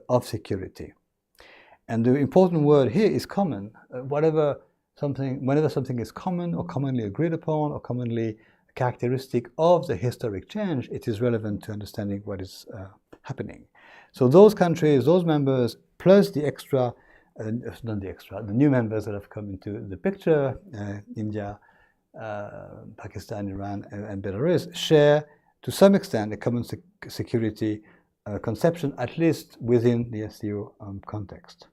B: of security. And the important word here is common. Whenever something is common or commonly agreed upon or commonly characteristic of the historic change, it is relevant to understanding what is happening. So those countries, those members, plus the extra, the new members that have come into the picture, India, Pakistan, Iran, and Belarus, share to some extent a common security conception, at least within the SCO context.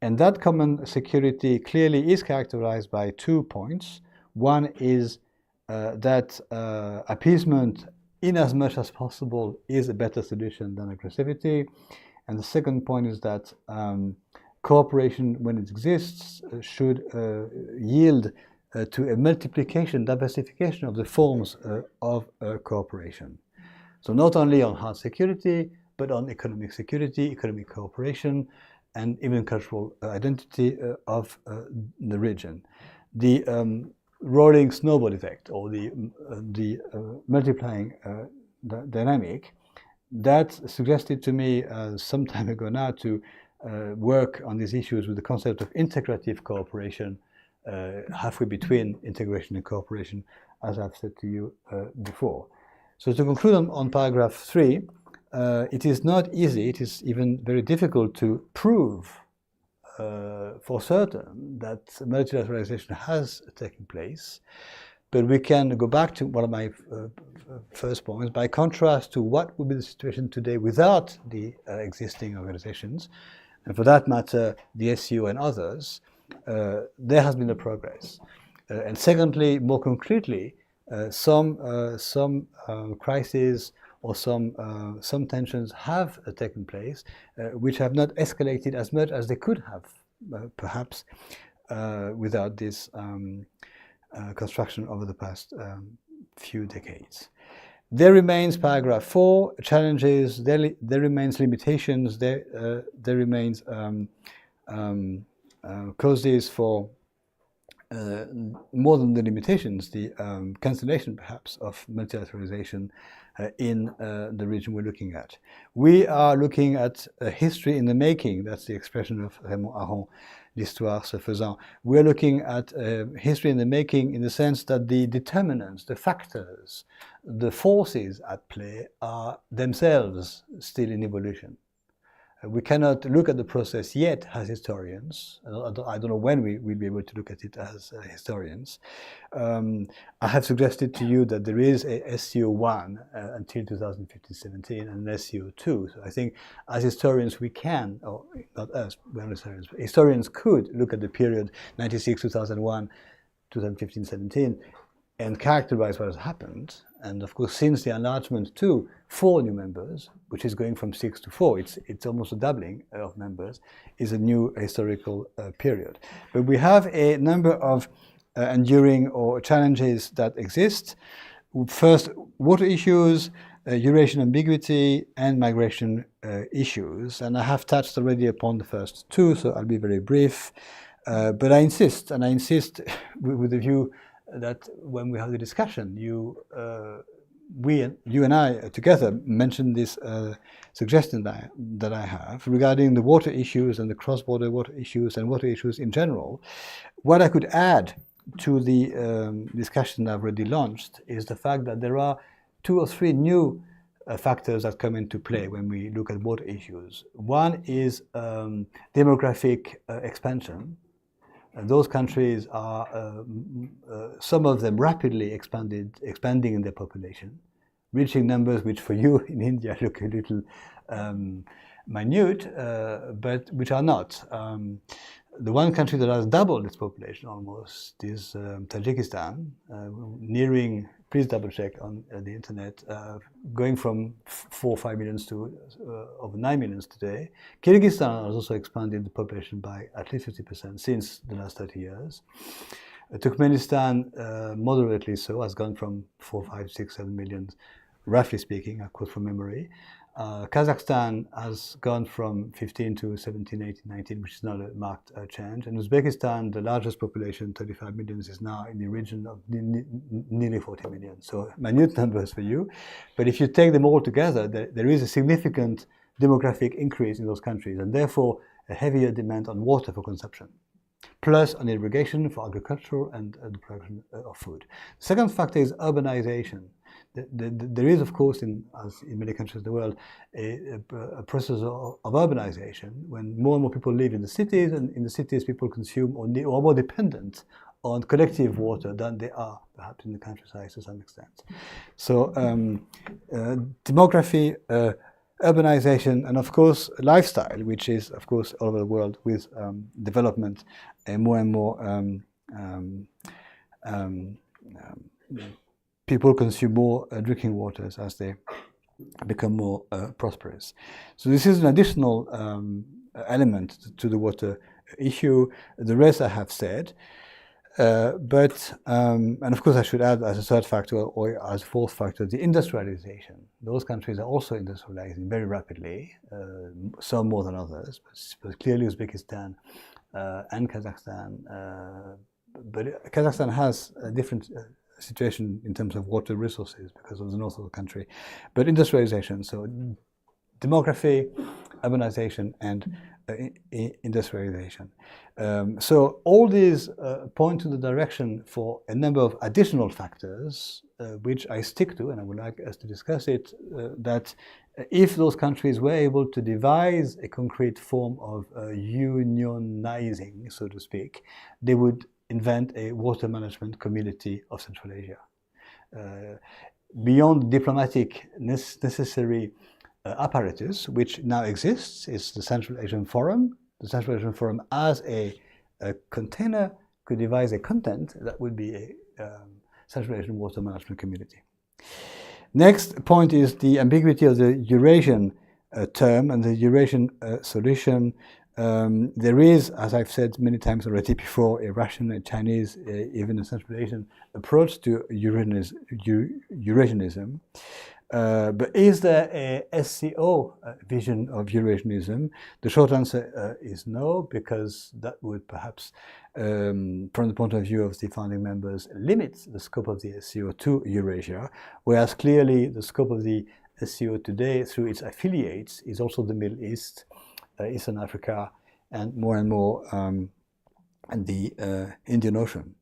B: And that common security clearly is characterized by 2 points. One is that appeasement, in as much as possible, is a better solution than aggressivity. And the second point is that cooperation, when it exists, should yield to a multiplication, diversification of the forms of cooperation. So not only on hard security, but on economic security, economic cooperation, and even cultural identity of the region. The rolling snowball effect, or the multiplying dynamic, that suggested to me some time ago now to work on these issues with the concept of integrative cooperation, halfway between integration and cooperation, as I've said to you before. So to conclude on paragraph 3, it is not easy, it is even very difficult to prove for certain that multilateralization has taken place, but we can go back to one of my first points. By contrast to what would be the situation today without the existing organizations, and for that matter, the SCO and others, there has been a progress. And secondly, more concretely, some crises or some tensions have taken place, which have not escalated as much as they could have, perhaps, without this construction over the past few decades. There remains paragraph 4, challenges, there remains limitations, there remains causes for more than the limitations, the cancellation perhaps of multilateralization in the region we're looking at. We are looking at a history in the making, that's the expression of Raymond Aron, l'histoire se faisant. We're looking at history in the making in the sense that the determinants, the factors, the forces at play are themselves still in evolution. We cannot look at the process yet as historians. I don't know when we'll be able to look at it as historians. I have suggested to you that there is a SCO1 until 2015-17 and an SCO2. So I think as historians we can, or not us, we're not historians, but historians could look at the period 96-2001, 2015-17 and characterize what has happened. And of course, since the enlargement to 4 new members, which is going from 6 to 4, it's almost a doubling of members, is a new historical period. But we have a number of enduring or challenges that exist. First, water issues, Eurasian ambiguity, and migration issues. And I have touched already upon the first 2, so I'll be very brief. But I insist, and I insist with the view that when we have the discussion, you and I together mentioned this suggestion that I have regarding the water issues and the cross-border water issues and water issues in general. What I could add to the discussion I've already launched is the fact that there are 2 or 3 new factors that come into play when we look at water issues. One is demographic expansion. Those countries are, some of them rapidly expanding in their population, reaching numbers which for you in India look a little minute, but which are not. The one country that has doubled its population almost is Tajikistan, nearing, please double check on the internet, going from 4 or 5 million to over 9 million today. Kyrgyzstan has also expanded the population by at least 50% since the last 30 years. Turkmenistan, moderately so, has gone from 4, 5, 6, 7 million, roughly speaking, I quote from memory. Kazakhstan has gone from 15 to 17, 18, 19, which is not a marked change. And Uzbekistan, the largest population, 35 million, is now in the region of nearly 40 million. So minute numbers for you. But if you take them all together, there is a significant demographic increase in those countries, and therefore a heavier demand on water for consumption, plus on irrigation for agriculture and the production of food. The second factor is urbanization. There is, of course, as in many countries of the world, a process of urbanization when more and more people live in the cities, and in the cities people consume or are more dependent on collective water than they are perhaps in the countryside to some extent. So demography, urbanization, and of course lifestyle, which is of course all over the world with development and more people consume more drinking waters as they become more prosperous. So this is an additional element to the water issue. The rest I have said, and of course I should add as a third factor or as a fourth factor the industrialization. Those countries are also industrializing very rapidly, some more than others, but clearly Uzbekistan and Kazakhstan. But Kazakhstan has a different situation in terms of water resources because of the north of the country. But industrialization, so demography, urbanization, and industrialization. So all these point to the direction for a number of additional factors, which I stick to, and I would like us to discuss it, that if those countries were able to devise a concrete form of unionizing, so to speak, they would invent a water management community of Central Asia. Beyond diplomatic necessary apparatus, which now exists, is the Central Asian Forum. The Central Asian Forum as a container could devise a content that would be a Central Asian water management community. Next point is the ambiguity of the Eurasian term and the Eurasian solution. There is, as I've said many times already before, a Russian, a Chinese, even a Central Asian approach to Eurasianism. But is there a SCO vision of Eurasianism? The short answer is no, because that would perhaps, from the point of view of the founding members, limit the scope of the SCO to Eurasia, whereas clearly the scope of the SCO today through its affiliates is also the Middle East, Eastern Africa, and more the Indian Ocean.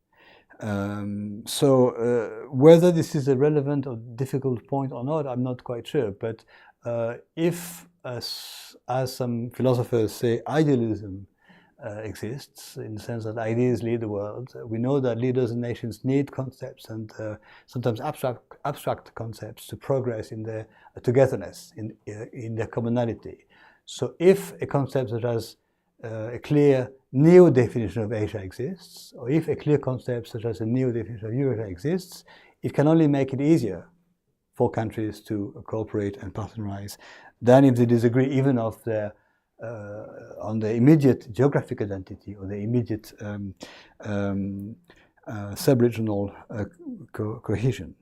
B: So whether this is a relevant or difficult point or not, I'm not quite sure. But if as some philosophers say, idealism exists, in the sense that ideas lead the world. We know that leaders and nations need concepts and sometimes abstract concepts to progress in their togetherness, in their commonality. So if a concept such as a clear neo-definition of Asia exists, or if a clear concept such as a neo-definition of Eurasia exists, it can only make it easier for countries to cooperate and partnerize than if they disagree even of their on the immediate geographic identity or the immediate sub-regional cohesion.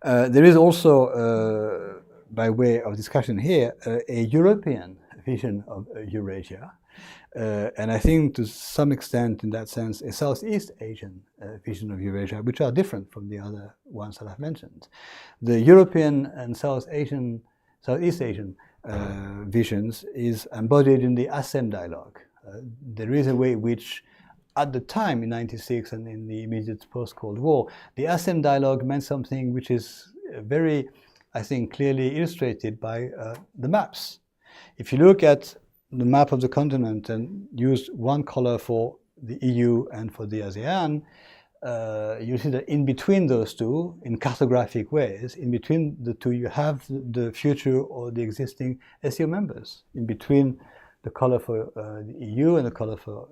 B: There is also, by way of discussion here, a European vision of Eurasia, and I think to some extent, in that sense, a Southeast Asian vision of Eurasia, which are different from the other ones that I've mentioned. The European and Southeast Asian visions is embodied in the ASEM dialogue. There is a way in which, at the time in '96 and in the immediate post-Cold War, the ASEM dialogue meant something which is very, I think, clearly illustrated by the maps. If you look at the map of the continent and use one color for the EU and for the ASEAN, you see that in between those two, in cartographic ways, in between the two, you have the future or the existing SCO members. In between the color for the EU and the color for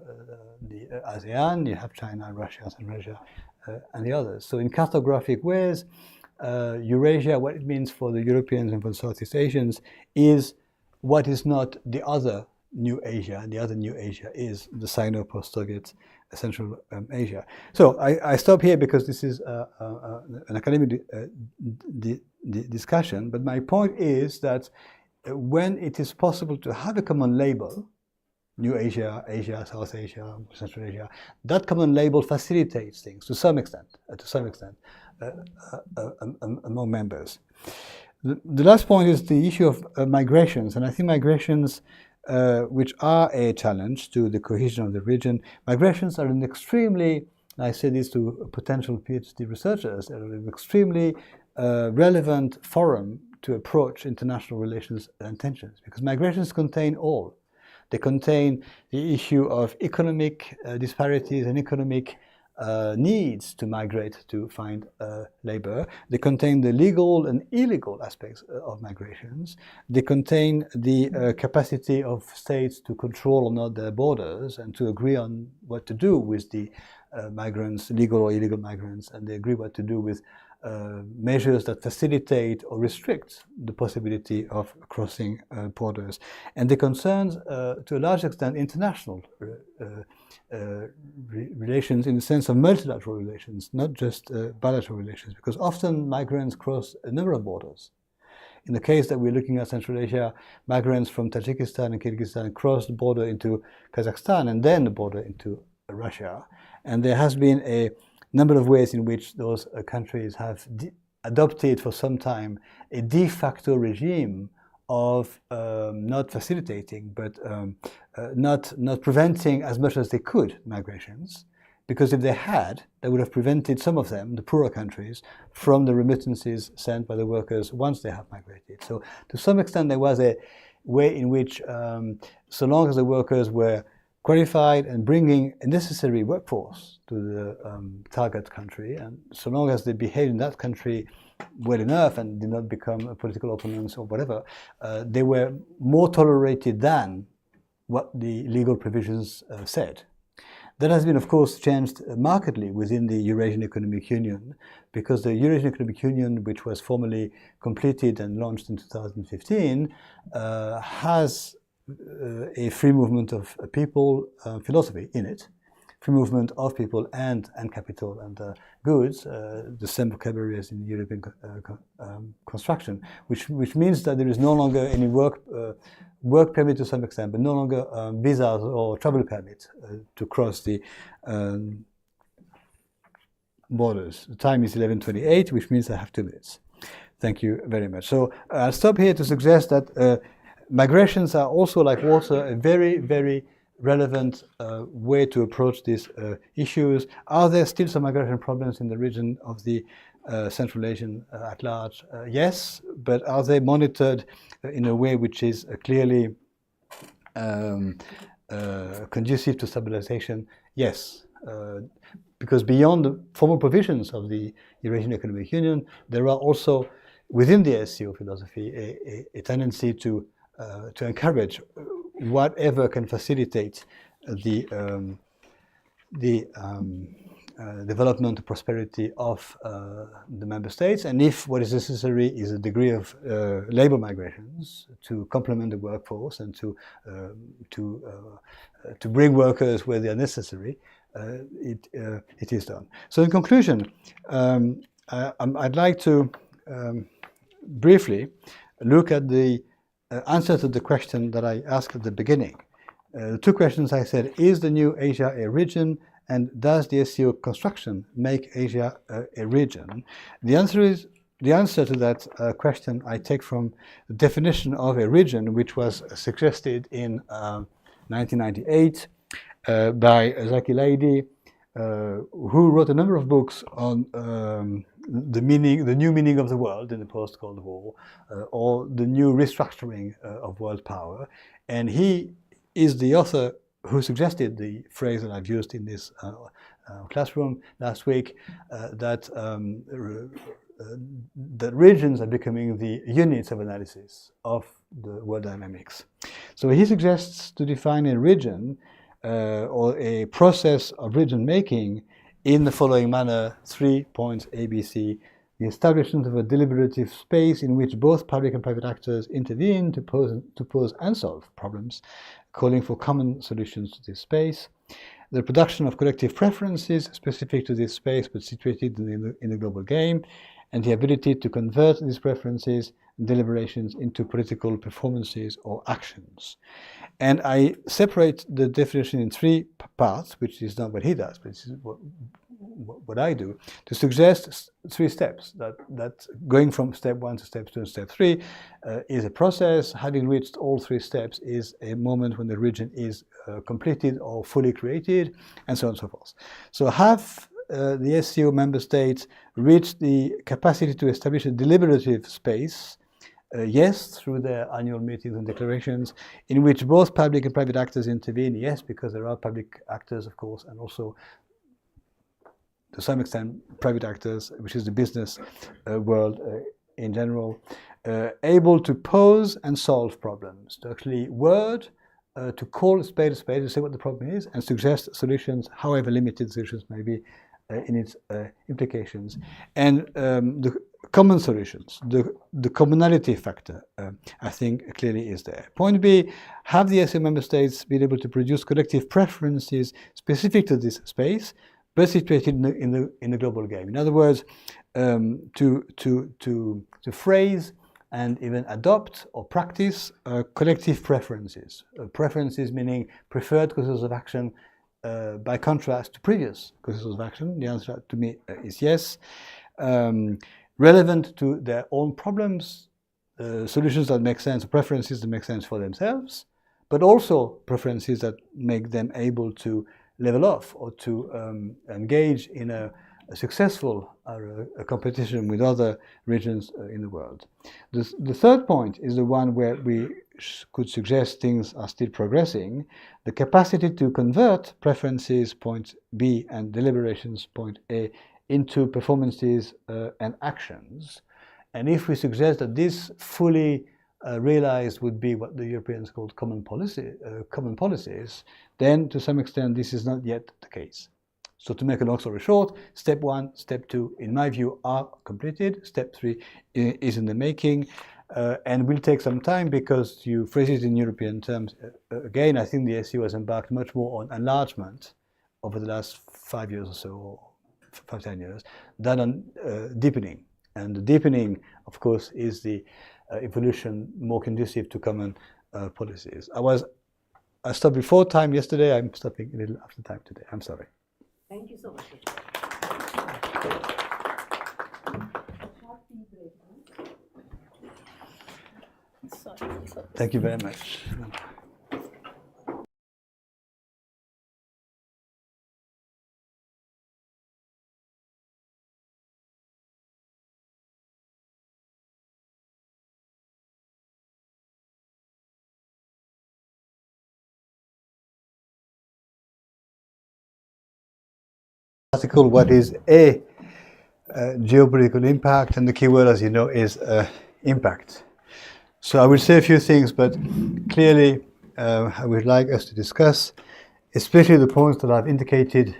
B: the ASEAN, you have China, Russia, South Asia, and the others. So in cartographic ways, Eurasia, what it means for the Europeans and for the Southeast Asians, is what is not the other New Asia. The other New Asia is the Sino-post-Soviet Central Asia. So I stop here because this is an academic discussion, but my point is that when it is possible to have a common label, New Asia, Asia, South Asia, Central Asia, that common label facilitates things to some extent among members. The last point is the issue of migrations, and I think migrations, which are a challenge to the cohesion of the region, migrations are an extremely, I say this to potential PhD researchers, an extremely relevant forum to approach international relations and tensions, because migrations contain all. They contain the issue of economic disparities and economic needs to migrate to find labor. They contain the legal and illegal aspects of migrations. They contain the capacity of states to control or not their borders and to agree on what to do with the migrants, legal or illegal migrants, and they agree what to do with measures that facilitate or restrict the possibility of crossing borders. And they concern, to a large extent, international relations in the sense of multilateral relations, not just bilateral relations, because often migrants cross a number of borders. In the case that we're looking at Central Asia, migrants from Tajikistan and Kyrgyzstan cross the border into Kazakhstan and then the border into Russia. And there has been a number of ways in which those countries have adopted for some time a de facto regime of not facilitating, but not preventing as much as they could migrations, because if they had, they would have prevented some of them, the poorer countries, from the remittances sent by the workers once they have migrated. So to some extent there was a way in which, so long as the workers were qualified and bringing a necessary workforce to the target country, and so long as they behaved in that country well enough and did not become political opponents or whatever, they were more tolerated than what the legal provisions said. That has been, of course, changed markedly within the Eurasian Economic Union, because the Eurasian Economic Union, which was formally completed and launched in 2015, has a free movement of people philosophy in it, free movement of people and capital and goods, the same vocabulary as in European construction, which means that there is no longer any work permit to some extent, but no longer visas or travel permit to cross the borders. The time is 11:28, which means I have 2 minutes. Thank you very much. So I'll stop here to suggest that migrations are also, like water, a very, very relevant way to approach these issues. Are there still some migration problems in the region of the Central Asian at large? Yes, but are they monitored in a way which is clearly conducive to stabilization? Yes, because beyond the formal provisions of the Eurasian Economic Union, there are also within the SCO philosophy a tendency to encourage whatever can facilitate the development and prosperity of the member states, and if what is necessary is a degree of labor migrations to complement the workforce and to bring workers where they are necessary, it is done. So in conclusion, I'd like to briefly look at the answer to the question that I asked at the beginning. Two questions I said: is the new Asia a region, and does the SCO construction make Asia a region? The answer to that question I take from the definition of a region, which was suggested in 1998 by Zaki Laidi, who wrote a number of books on the new meaning of the world in the post-Cold War, or the new restructuring of world power, and he is the author who suggested the phrase that I've used in this classroom last week, that regions are becoming the units of analysis of the world dynamics. So he suggests to define a region or a process of region making in the following manner: 3 points ABC. The establishment of a deliberative space in which both public and private actors intervene to pose and solve problems, calling for common solutions to this space. The production of collective preferences specific to this space but situated in the global game, and the ability to convert these preferences and deliberations into political performances or actions. And I separate the definition in 3 parts, which is not what he does, but this is what I do, to suggest 3 steps, that going from step 1 to step 2 and step 3 is a process. Having reached all 3 steps is a moment when the region is completed or fully created, and so on and so forth. So have the SCO member states reached the capacity to establish a deliberative space? Yes, through their annual meetings and declarations, in which both public and private actors intervene. Yes, because there are public actors, of course, and also, to some extent, private actors, which is the business world in general, able to pose and solve problems, to actually to call a spade, to say what the problem is, and suggest solutions, however limited solutions may be in its implications. And the common solutions, the commonality factor, I think clearly is there. Point B, have the SCO member states been able to produce collective preferences specific to this space, but situated in the global game? In other words, to phrase and even adopt or practice collective preferences. Preferences meaning preferred courses of action by contrast to previous courses of action. The answer to me is yes. Relevant to their own problems, solutions that make sense, preferences that make sense for themselves, but also preferences that make them able to level off or to engage in a successful competition with other regions in the world. The third point is the one where we could suggest things are still progressing: the capacity to convert preferences, point B, and deliberations, point A, into performances and actions. And if we suggest that this fully realized would be what the Europeans called common policies, then to some extent this is not yet the case. So to make a long story short, step 1, step 2, in my view, are completed. Step 3 is in the making, and will take some time, because you phrase it in European terms. Again, I think the SCO has embarked much more on enlargement over the last 5 years or so, or 5-10 years, than on deepening. And the deepening, of course, is the evolution more conducive to common policies. I stopped before time yesterday. I'm stopping a little after time today. I'm sorry.
A: Thank you so much.
B: Thank you very much. article, what is a geopolitical impact, and the key word, as you know, is impact. So I will say a few things, but clearly I would like us to discuss, especially the points that I've indicated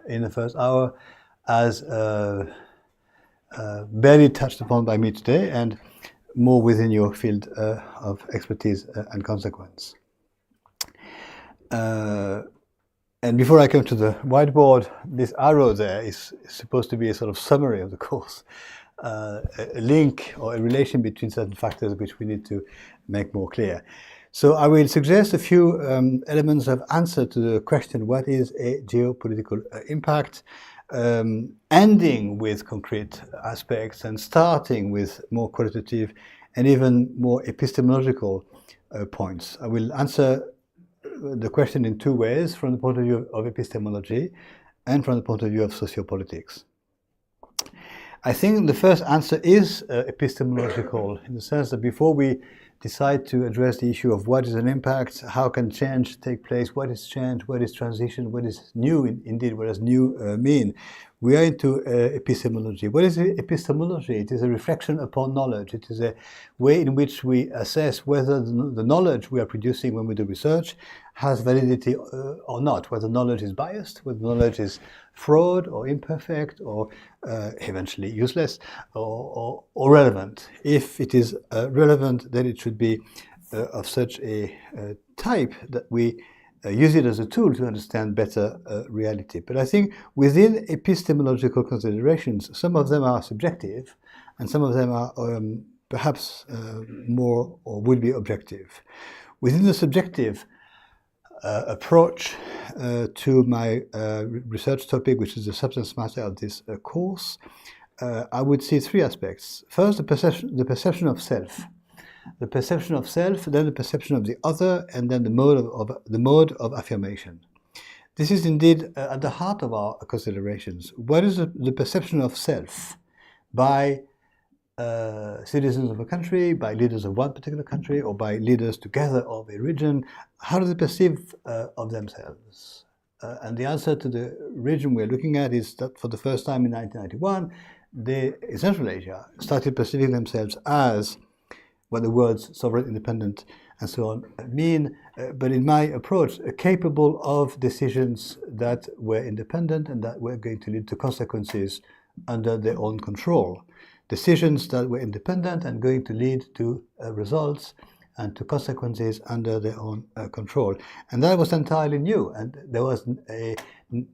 B: in the first hour as barely touched upon by me today, and more within your field of expertise and consequence. And before I come to the whiteboard, this arrow there is supposed to be a sort of summary of the course, a link or a relation between certain factors which we need to make more clear. So I will suggest a few elements of answer to the question, what is a geopolitical impact, ending with concrete aspects and starting with more qualitative and even more epistemological points. I will answer the question in two ways, from the point of view of epistemology and from the point of view of sociopolitics. I think the first answer is epistemological, in the sense that before we decide to address the issue of what is an impact, how can change take place, what is change, what is transition, what is new indeed, what does new mean, we are into epistemology. What is epistemology? It is a reflection upon knowledge. It is a way in which we assess whether the knowledge we are producing when we do research has validity or not, whether knowledge is biased, whether knowledge is fraud or imperfect or eventually useless or relevant. If it is relevant, then it should be of such a type that we use it as a tool to understand better reality. But I think within epistemological considerations, some of them are subjective and some of them are perhaps more or would be objective. Within the subjective approach to my research topic, which is the substance matter of this course, I would see three aspects. First, the perception of self. The perception of self, then the perception of the other, and then the mode of affirmation. This is indeed at the heart of our considerations. What is the perception of self by citizens of a country, by leaders of one particular country, or by leaders together of a region? How do they perceive of themselves? And the answer to the region we're looking at is that for the first time in 1991, they, in Central Asia, started perceiving themselves as what the words sovereign, independent, and so on mean, but in my approach, capable of decisions that were independent and that were going to lead to consequences under their own control. Decisions that were independent and going to lead to results and to consequences under their own control. And that was entirely new, and there was a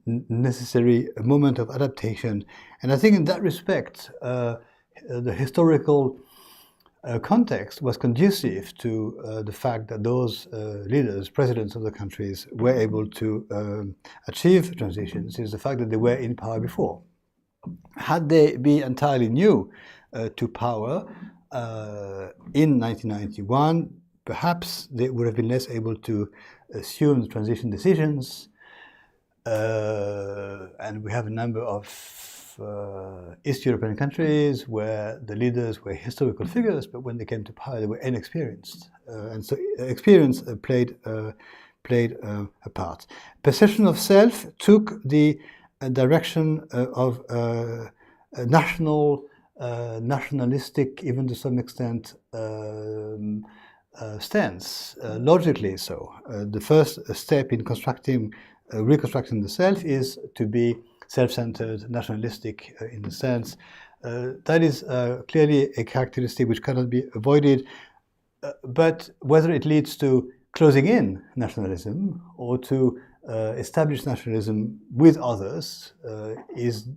B: necessary moment of adaptation. And I think in that respect, the historical context was conducive to the fact that those leaders, presidents of the countries, were able to achieve transitions, is the fact that they were in power before. Had they been entirely new to power in 1991, perhaps they would have been less able to assume the transition decisions, and we have a number of East European countries where the leaders were historical figures, but when they came to power, they were inexperienced, and so experience played a part. Perception of self took the direction of nationalistic, even to some extent, stance, logically so. The first step in reconstructing the self is to be self-centered, nationalistic in the sense. That is clearly a characteristic which cannot be avoided, but whether it leads to closing in nationalism or to establish nationalism with others is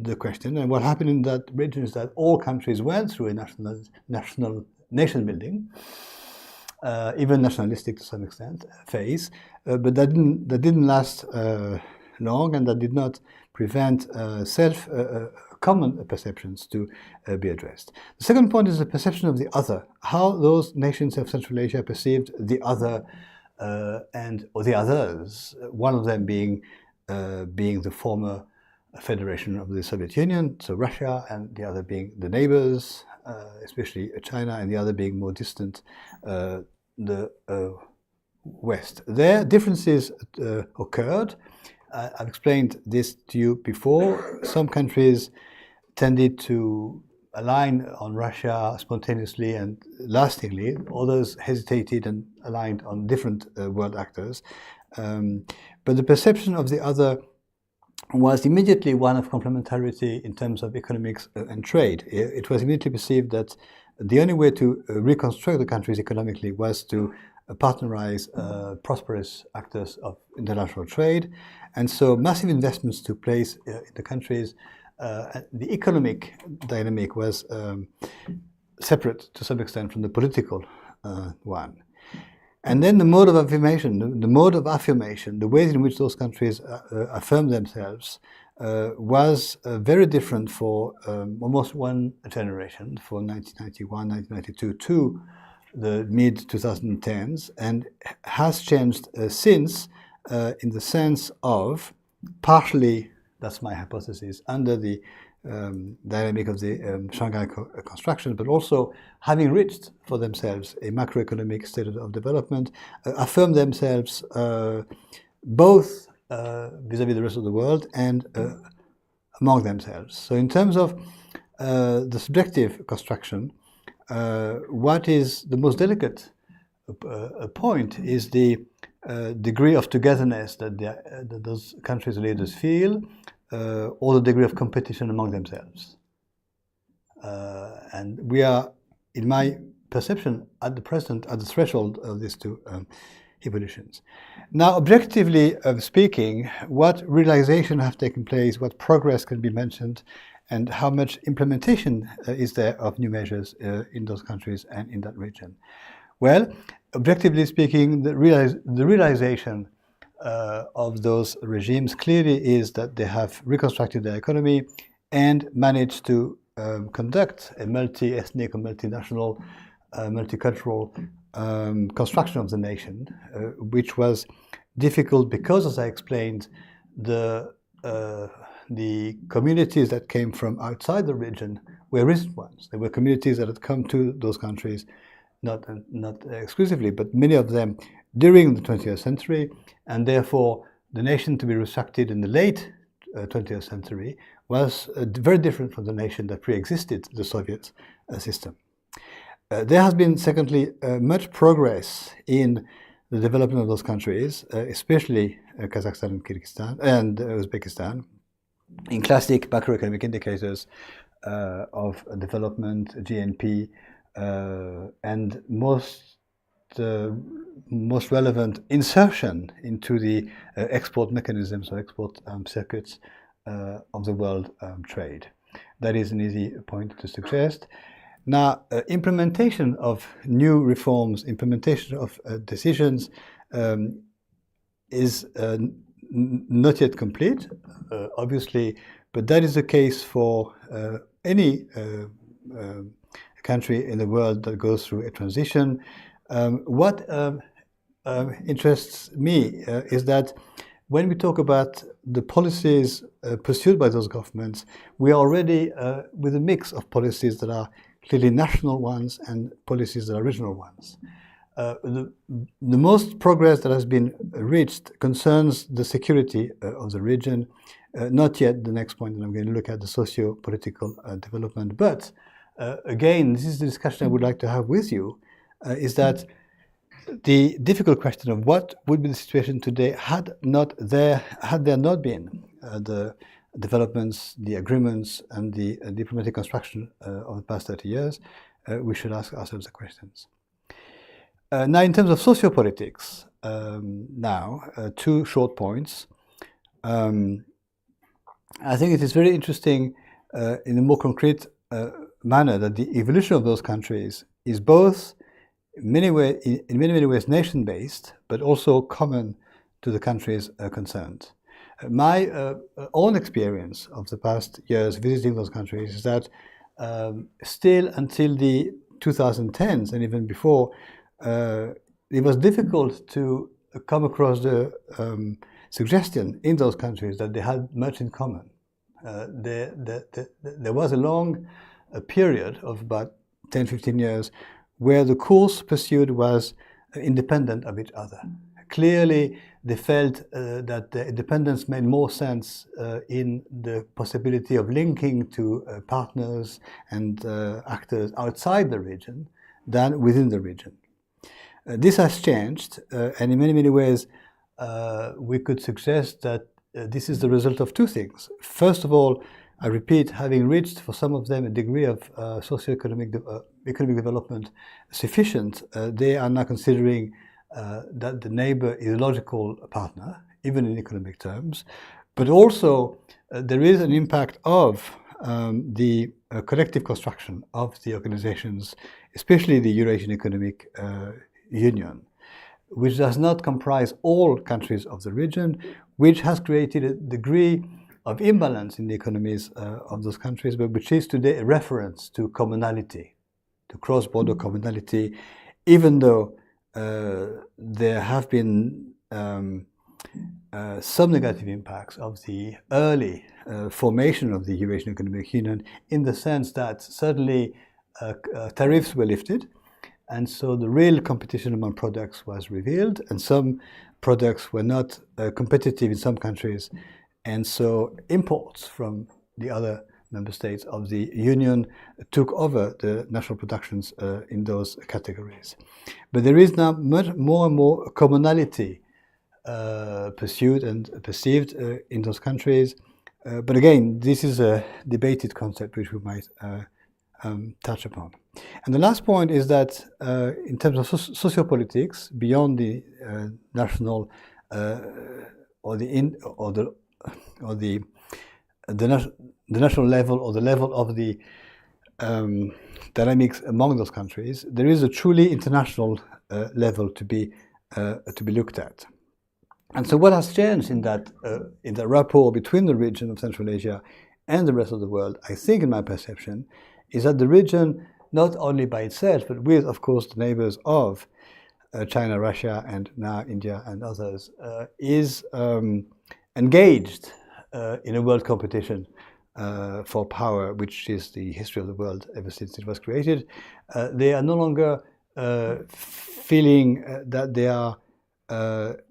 B: the question. And what happened in that region is that all countries went through a national nation building, even nationalistic to some extent, phase, but that didn't last long, and that did not prevent common perceptions to be addressed. The second point is the perception of the other, how those nations of Central Asia perceived the other or the others, one of them being the former Federation of the Soviet Union, so Russia, and the other being the neighbors, especially China, and the other being more distant, the West. There, differences occurred I've explained this to you before. Some countries tended to align on Russia spontaneously and lastingly. Others hesitated and aligned on different world actors. But the perception of the other was immediately one of complementarity in terms of economics and trade. It was immediately perceived that the only way to reconstruct the countries economically was to partnerize prosperous actors of international trade. And so massive investments took place in the countries. The economic dynamic was separate to some extent from the political one. And then the mode of affirmation, the ways in which those countries affirmed themselves was very different for almost one generation, from 1991, 1992 to the mid-2010s, and has changed since in the sense of partially, that's my hypothesis, under the dynamic of the Shanghai construction, but also having reached for themselves a macroeconomic state of development, affirm themselves both vis-à-vis the rest of the world and among themselves. So in terms of the subjective construction, what is the most delicate point is the degree of togetherness that those countries' leaders feel, or the degree of competition among themselves. And we are, in my perception, at the present, at the threshold of these two evolutions. Now, objectively speaking, what realization have taken place, what progress can be mentioned, and how much implementation is there of new measures in those countries and in that region? Well, objectively speaking, the realization of those regimes clearly is that they have reconstructed their economy and managed to conduct a multi-ethnic or multinational, multicultural construction of the nation, which was difficult because, as I explained, the communities that came from outside the region were recent ones. They were communities that had come to those countries, not exclusively, but many of them during the 20th century, and therefore the nation to be reconstructed in the late 20th century was very different from the nation that pre-existed the Soviet system. There has been, secondly, much progress in the development of those countries, especially Kazakhstan and Kyrgyzstan and Uzbekistan, in classic macroeconomic indicators of development, GNP, and most relevant insertion into the export mechanisms or export circuits of the world trade. That is an easy point to suggest. Now, implementation of new reforms, implementation of decisions is not yet complete, obviously, but that is the case for any country in the world that goes through a transition. What interests me is that when we talk about the policies pursued by those governments, we are already with a mix of policies that are clearly national ones and policies that are regional ones. The most progress that has been reached concerns the security of the region, not yet the next point that I'm going to look at, the socio-political development. But again, this is the discussion I would like to have with you, is that the difficult question of what would be the situation today had there not been the developments, the agreements, and the diplomatic construction of the past 30 years, we should ask ourselves the questions. Now, in terms of sociopolitics, two short points. I think it is very interesting in a more concrete manner that the evolution of those countries is both in many ways nation-based, but also common to the countries concerned. My own experience of the past years visiting those countries is that still until the 2010s and even before, it was difficult to come across the suggestion in those countries that they had much in common. There was a long period of about 10, 15 years where the course pursued was independent of each other. Clearly, they felt that the independence made more sense in the possibility of linking to partners and actors outside the region than within the region. This has changed, and in many, many ways, we could suggest that this is the result of two things. First of all, I repeat, having reached for some of them a degree of socio-economic economic development sufficient, they are now considering that the neighbor is a logical partner, even in economic terms. But also, there is an impact of the collective construction of the organizations, especially the Eurasian Economic Union, which does not comprise all countries of the region, which has created a degree of imbalance in the economies of those countries, but which is today a reference to commonality, to cross-border commonality, even though there have been some negative impacts of the early formation of the Eurasian Economic Union, in the sense that certainly tariffs were lifted, and so the real competition among products was revealed, and some products were not competitive in some countries, and so imports from the other member states of the Union took over the national productions in those categories. But there is now much more and more commonality pursued and perceived in those countries. But again, this is a debated concept which we might touch upon. And the last point is that in terms of sociopolitics, beyond the national or the national level or the level of the dynamics among those countries, there is a truly international level to be looked at. And so what has changed in that rapport between the region of Central Asia and the rest of the world, I think in my perception, is that the region, not only by itself, but with, of course, the neighbors of China, Russia, and now India and others, is engaged in a world competition for power, which is the history of the world ever since it was created. They are no longer feeling that they are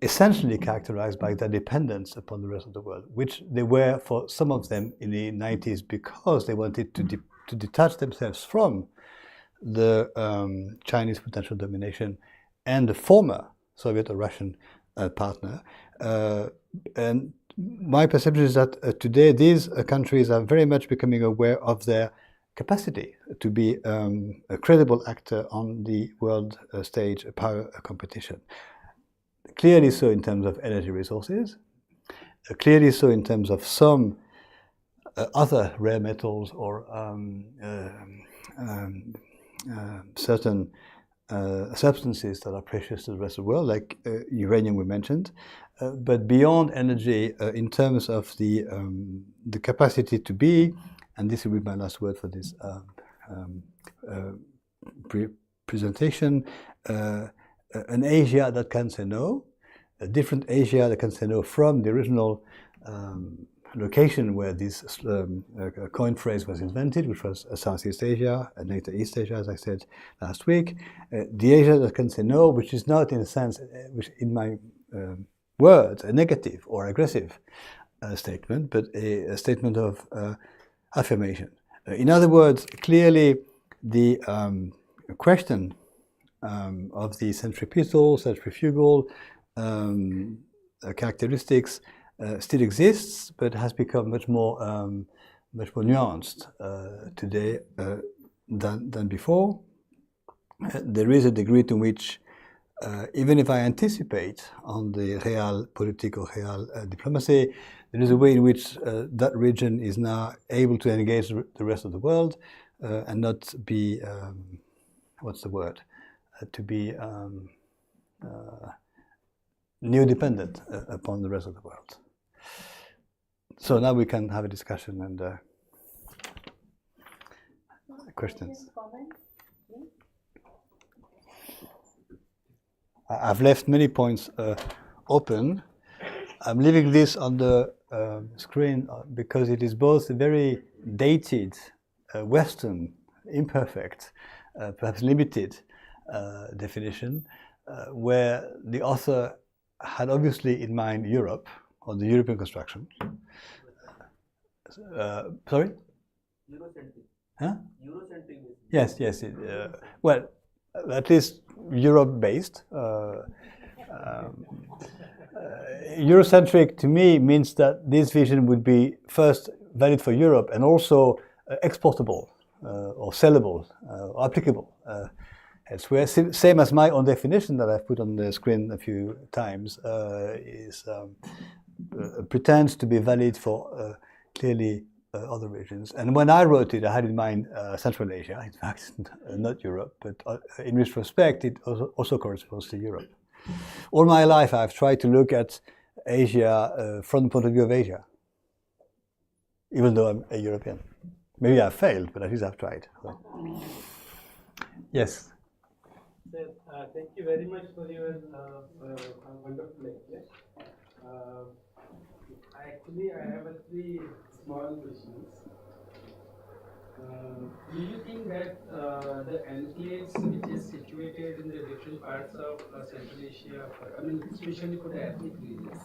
B: essentially characterized by their dependence upon the rest of the world, which they were for some of them in the 90s, because they wanted to detach themselves from the Chinese potential domination and the former Soviet or Russian partner. And my perception is that today these countries are very much becoming aware of their capacity to be a credible actor on the world stage, a power competition. Clearly so in terms of energy resources, clearly so in terms of some other rare metals or certain substances that are precious to the rest of the world, like uranium we mentioned. But beyond energy, in terms of the capacity to be, and this will be my last word for this presentation, an Asia that can say no, a different Asia that can say no from the original location where this coin phrase was invented, which was Southeast Asia and later East Asia, as I said last week. The Asia that can say no, which is not in a sense, which in my words, a negative or aggressive statement, but a statement of affirmation. In other words, clearly the question of the centripetal, centrifugal characteristics still exists, but has become much more nuanced today than before. There is a degree to which, even if I anticipate on the realpolitik or real diplomacy, there is a way in which that region is now able to engage the rest of the world and not be, what's the word, to be neo-dependent upon the rest of the world. So now we can have a discussion and questions. I've left many points open. I'm leaving this on the screen because it is both a very dated, Western, imperfect, perhaps limited definition, where the author had obviously in mind Europe, or the European construction. Sorry?
C: Eurocentric.
B: Huh?
C: Eurocentric.
B: Yes, yes. Well, at least Europe-based. Eurocentric to me means that this vision would be first valid for Europe and also exportable or sellable, applicable elsewhere. Same as my own definition that I've put on the screen a few times pretends to be valid for clearly other regions. And when I wrote it, I had in mind Central Asia, in fact, not Europe, but in retrospect, it also corresponds to Europe. All my life, I've tried to look at Asia from the point of view of Asia, even though I'm a European. Maybe I've failed, but at least I've tried. So. Yes?
D: Sir, thank you very much for your wonderful lecture. Actually, I have three small questions. Do you think that the enclaves which is situated in the different parts of Central Asia, I mean, especially for the ethnic regions,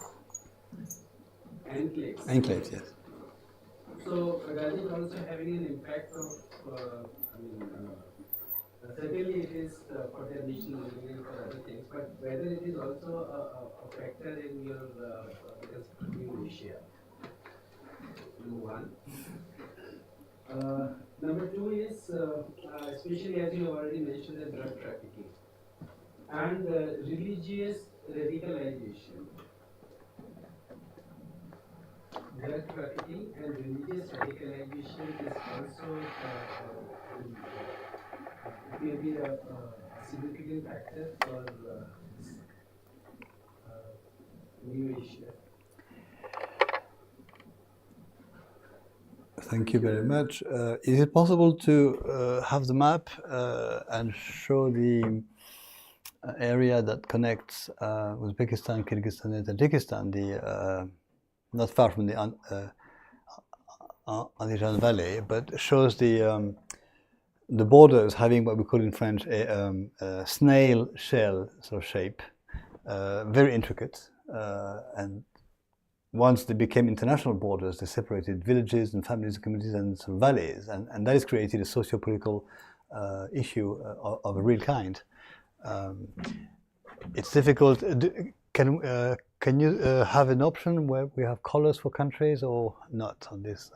D: enclaves?
B: Enclaves, yes.
D: So, does it also having an impact of, certainly it is for their national living and for other things, but whether it is also a factor in your new Asia? Number one. Number two is, especially as you have already mentioned, the drug trafficking and religious radicalization. Drug trafficking and religious radicalization is also it may be a significant factor for New Asia.
B: Thank you very much. Is it possible to have the map and show the area that connects Uzbekistan, Kyrgyzstan, and Tajikistan, not far from the Andijan Valley, but shows the borders having what we call in French a snail shell sort of shape, very intricate, and once they became international borders, they separated villages and families, communities, and some valleys, and that has created a socio-political issue of a real kind. It's difficult. Can you have an option where we have colors for countries or not on this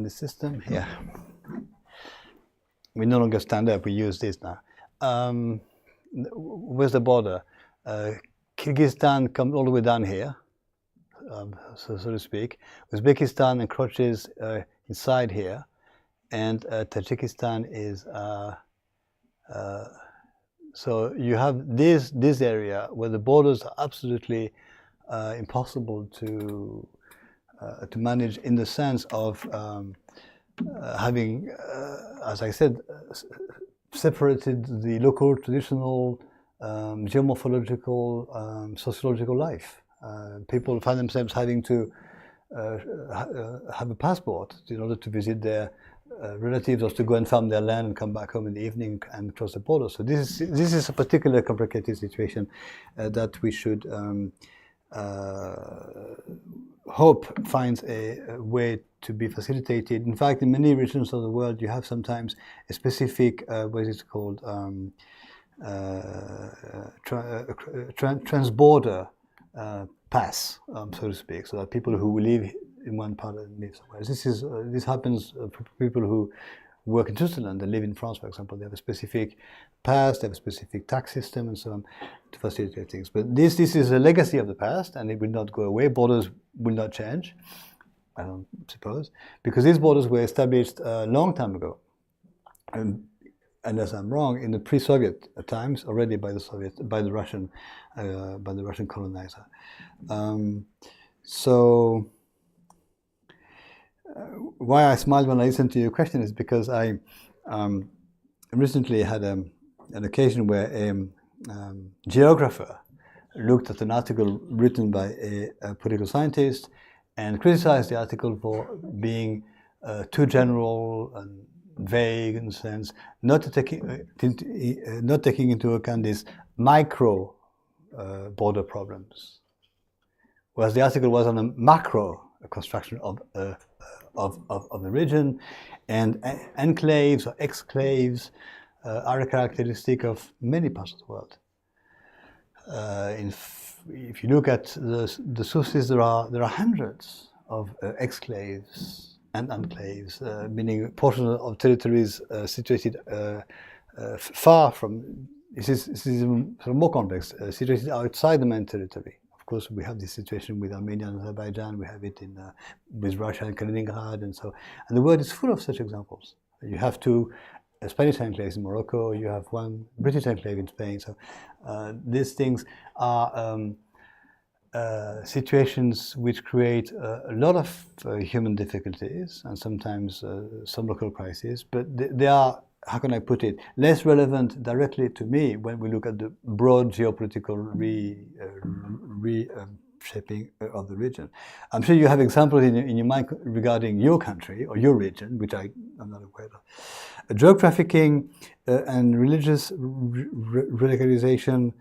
B: system? Yeah. We no longer stand up. We use this now. Where's the border? Kyrgyzstan comes all the way down here, so to speak. Uzbekistan encroaches inside here, and Tajikistan is. So you have this area where the borders are absolutely impossible to manage in the sense of having, as I said, separated the local traditional geomorphological, sociological life. People find themselves having to have a passport in order to visit their relatives or to go and farm their land and come back home in the evening and cross the border. So this is a particular complicated situation that we should hope finds a way to be facilitated. In fact, in many regions of the world, you have sometimes a specific, what is it called, transborder pass, so to speak, so that people who live in one part and live somewhere. This happens for people who work in Switzerland and live in France, for example. They have a specific pass, they have a specific tax system, and so on to facilitate things. But this is a legacy of the past, and it will not go away. Borders will not change, I don't suppose, because these borders were established a long time ago. Unless I'm wrong, in the pre-Soviet times, already by the Russian colonizer. So why I smiled when I listened to your question is because I recently had an occasion where a geographer looked at an article written by a political scientist and criticized the article for being too general and vague in a sense, not taking into account this micro border problems. Whereas the article was on a macro construction of the region, and enclaves or exclaves are a characteristic of many parts of the world. If you look at the sources, there are hundreds of exclaves and enclaves, meaning portions of territories situated far from. This is even sort of more complex, situated outside the main territory. Of course, we have this situation with Armenia and Azerbaijan. We have it with Russia and Kaliningrad, and the world is full of such examples. You have two Spanish enclaves in Morocco. You have one British enclave in Spain. So these things are situations which create a lot of human difficulties and sometimes some local crises. But they are, how can I put it, less relevant directly to me when we look at the broad geopolitical reshaping of the region. I'm sure you have examples in your mind regarding your country or your region, which I'm not aware of. Drug trafficking and religious radicalization,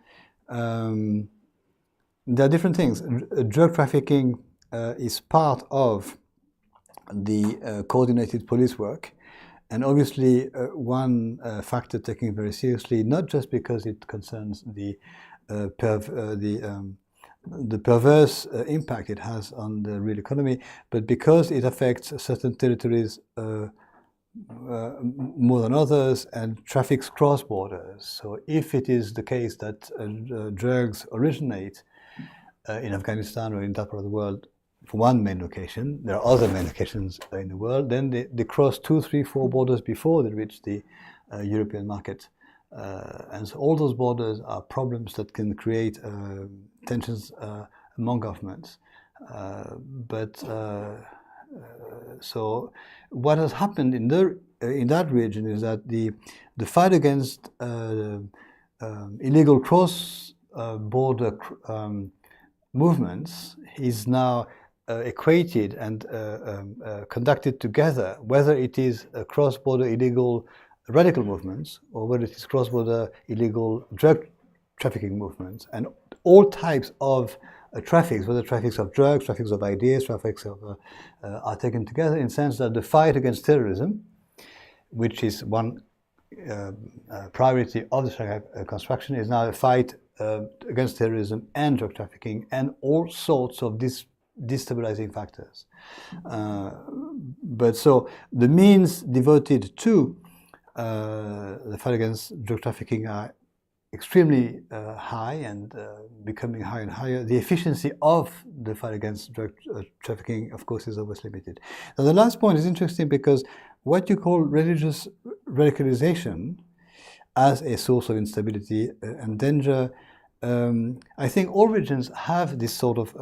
B: there are different things. Drug trafficking is part of the coordinated police work. And obviously, one factor taken very seriously, not just because it concerns the perverse impact it has on the real economy, but because it affects certain territories more than others and traffics cross borders. So if it is the case that drugs originate in Afghanistan or in that part of the world, for one main location, there are other main locations in the world, then they cross 2, 3, 4 borders before they reach the European market. And so all those borders are problems that can create tensions among governments. So what has happened in that region is that the fight against illegal cross-border movements is now equated and conducted together, whether it is cross-border illegal radical movements or whether it is cross-border illegal drug trafficking movements, and all types of traffics, whether traffics of drugs, traffics of ideas, traffics of are taken together in the sense that the fight against terrorism, which is one priority of the Shanghai construction, is now a fight against terrorism and drug trafficking and all sorts of destabilizing factors. But so the means devoted to the fight against drug trafficking are extremely high and becoming higher and higher. The efficiency of the fight against drug trafficking, of course, is always limited. Now, the last point is interesting because what you call religious radicalization as a source of instability and danger, I think all regions have this sort of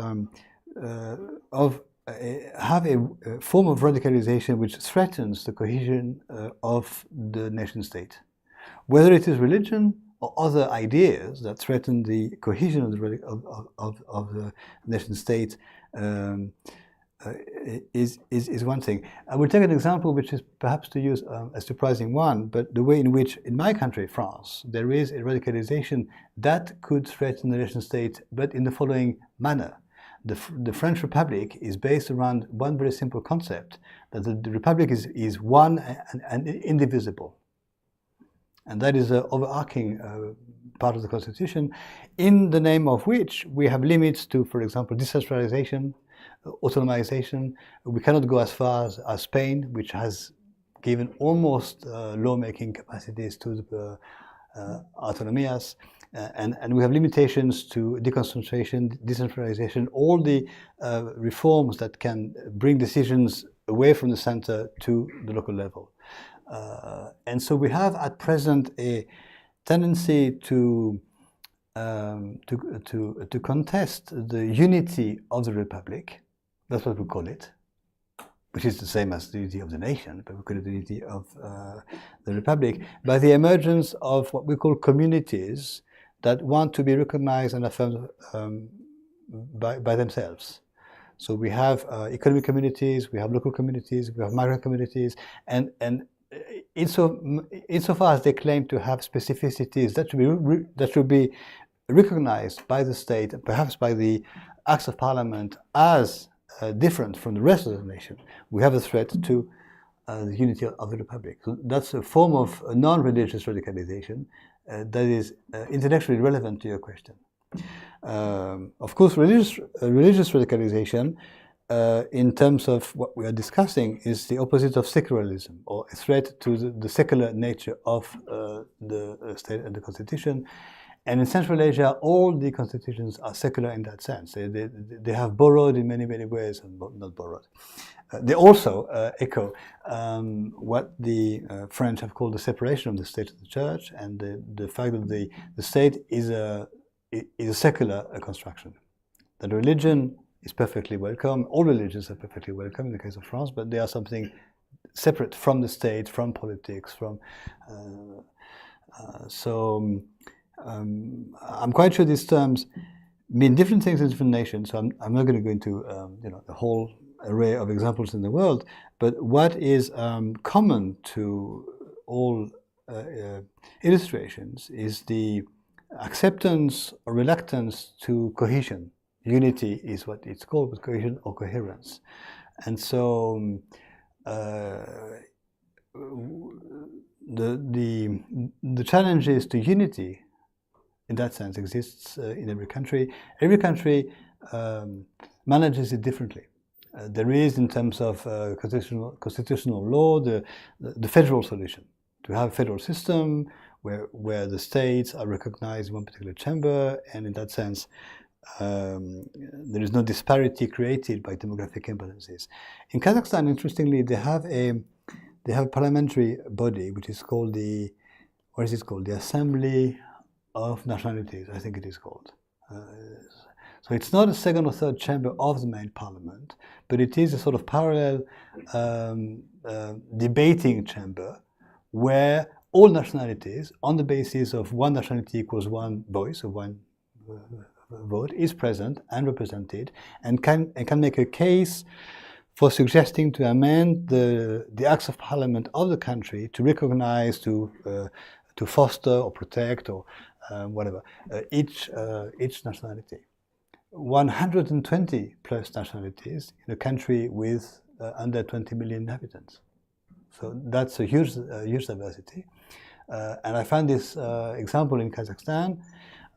B: have a form of radicalization which threatens the cohesion of the nation state. Whether it is religion or other ideas that threaten the cohesion of the nation state is one thing. I will take an example which is perhaps to use a surprising one, but the way in which in my country, France, there is a radicalization that could threaten the nation state, but in the following manner. The French Republic is based around one very simple concept, that the Republic is one and indivisible. And that is an overarching part of the Constitution, in the name of which we have limits to, for example, decentralization, autonomization. We cannot go as far as Spain, which has given almost lawmaking capacities to the autonomias. And we have limitations to deconcentration, decentralization, all the reforms that can bring decisions away from the center to the local level. And so we have at present a tendency to contest the unity of the Republic. That's what we call it, which is the same as the unity of the nation, but we call it the unity of the Republic, by the emergence of what we call communities that want to be recognized and affirmed by themselves. So we have economic communities, we have local communities, we have migrant communities, and insofar as they claim to have specificities that should be recognized by the state, perhaps by the acts of parliament, as different from the rest of the nation, we have a threat to the unity of the republic. So that's a form of non-religious radicalization that is intellectually relevant to your question. Of course, religious radicalization, in terms of what we are discussing, is the opposite of secularism, or a threat to the secular nature of the state and the constitution. And in Central Asia, all the constitutions are secular in that sense. They have borrowed in many, many ways, and not borrowed. They also echo what the French have called the separation of the state and the church, and the fact that the state is a secular construction. That religion is perfectly welcome. All religions are perfectly welcome in the case of France, but they are something separate from the state, from politics, from. I'm quite sure these terms mean different things in different nations. So I'm not going to go into the whole array of examples in the world, but what is common to all illustrations is the acceptance or reluctance to cohesion. Unity is what it's called, but cohesion or coherence. And so the challenges to unity, in that sense, exists in every country. Every country manages it differently. There is, in terms of constitutional law, the federal solution, to have a federal system where the states are recognized in one particular chamber, and in that sense, there is no disparity created by demographic imbalances. In Kazakhstan, interestingly, they have a parliamentary body which is called the Assembly of Nationalities, I think it is called. So it's not a second or third chamber of the main parliament, but it is a sort of parallel debating chamber where all nationalities, on the basis of one nationality equals one voice, or one vote, is present and represented, and can make a case for suggesting to amend the acts of parliament of the country to recognize, to foster or protect or whatever each nationality. 120 plus nationalities in a country with under 20 million inhabitants. So that's a huge diversity. And I found this example in Kazakhstan,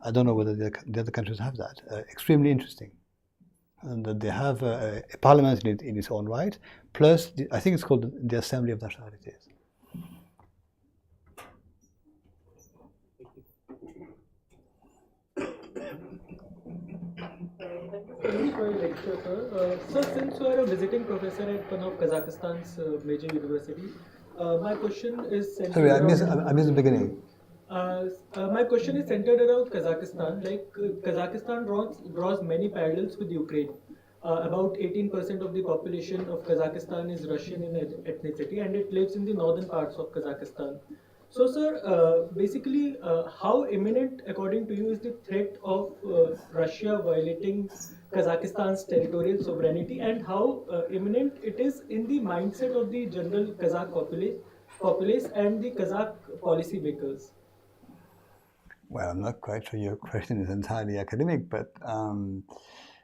B: I don't know whether the other countries have that, extremely interesting. And that they have a parliament in its own right, plus I think it's called the Assembly of Nationalities.
E: Thank you for your lecture, sir. Sir, since you are a visiting professor at one of Kazakhstan's major universities, my question is centered
B: Sorry, I missed the beginning.
E: My question is centered around Kazakhstan. Like Kazakhstan draws many parallels with Ukraine. About 18% of the population of Kazakhstan is Russian in ethnicity, and it lives in the northern parts of Kazakhstan. So, sir, basically, how imminent, according to you, is the threat of Russia violating Kazakhstan's territorial sovereignty, and how imminent it is in the mindset of the general Kazakh populace and the Kazakh policy makers?
B: Well, I'm not quite sure your question is entirely academic, but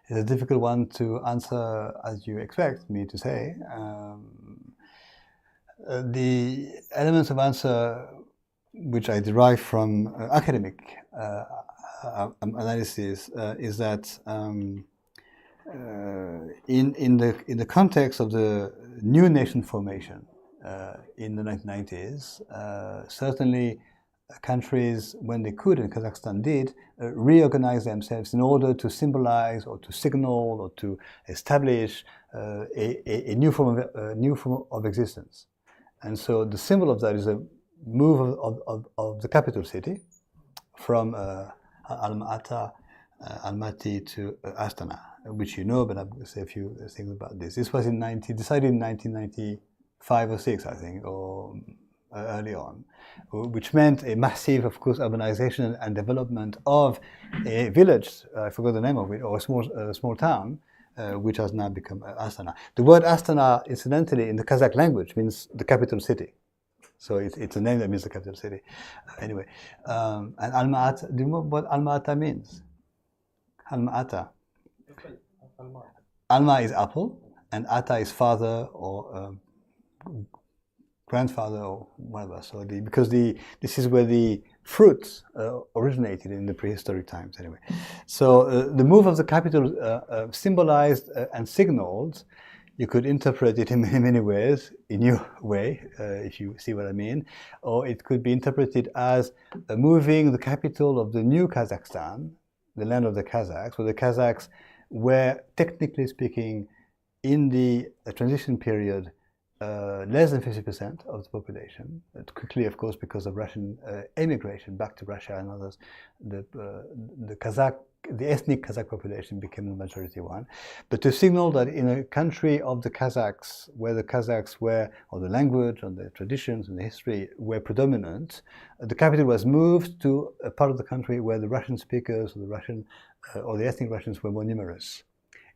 B: it's a difficult one to answer as you expect me to say. The elements of answer which I derive from academic analysis is that in the context of the new nation formation in the 1990s, certainly countries, when they could, and Kazakhstan did, reorganize themselves in order to symbolize or to signal or to establish a new form of existence. And so the symbol of that is a move of the capital city from Almaty to Astana, which you know, but I'm going to say a few things about this. This was decided in 1995 or 6, I think, or early on, which meant a massive, of course, urbanization and development of a village, I forgot the name of it, or a small town, which has now become Astana. The word Astana, incidentally, in the Kazakh language means the capital city. So it's a name that means the capital city. Anyway, and Alma-Ata, do you know what Alma-Ata means? Alma-Ata. Alma is apple, and Ata is father or grandfather or whatever. So this is where the fruits originated in the prehistoric times. Anyway, so the move of the capital symbolized and signaled. You could interpret it in many ways, in your way, if you see what I mean, or it could be interpreted as moving the capital of the new Kazakhstan, the land of the Kazakhs, where the Kazakhs were, technically speaking, in the transition period, less than 50% of the population. Quickly, of course, because of Russian emigration back to Russia and others, the ethnic Kazakh population became the majority one. But to signal that in a country of the Kazakhs, where the Kazakhs were, or the language, and the traditions, and the history were predominant, the capital was moved to a part of the country where the Russian speakers, or the Russian, or the ethnic Russians were more numerous,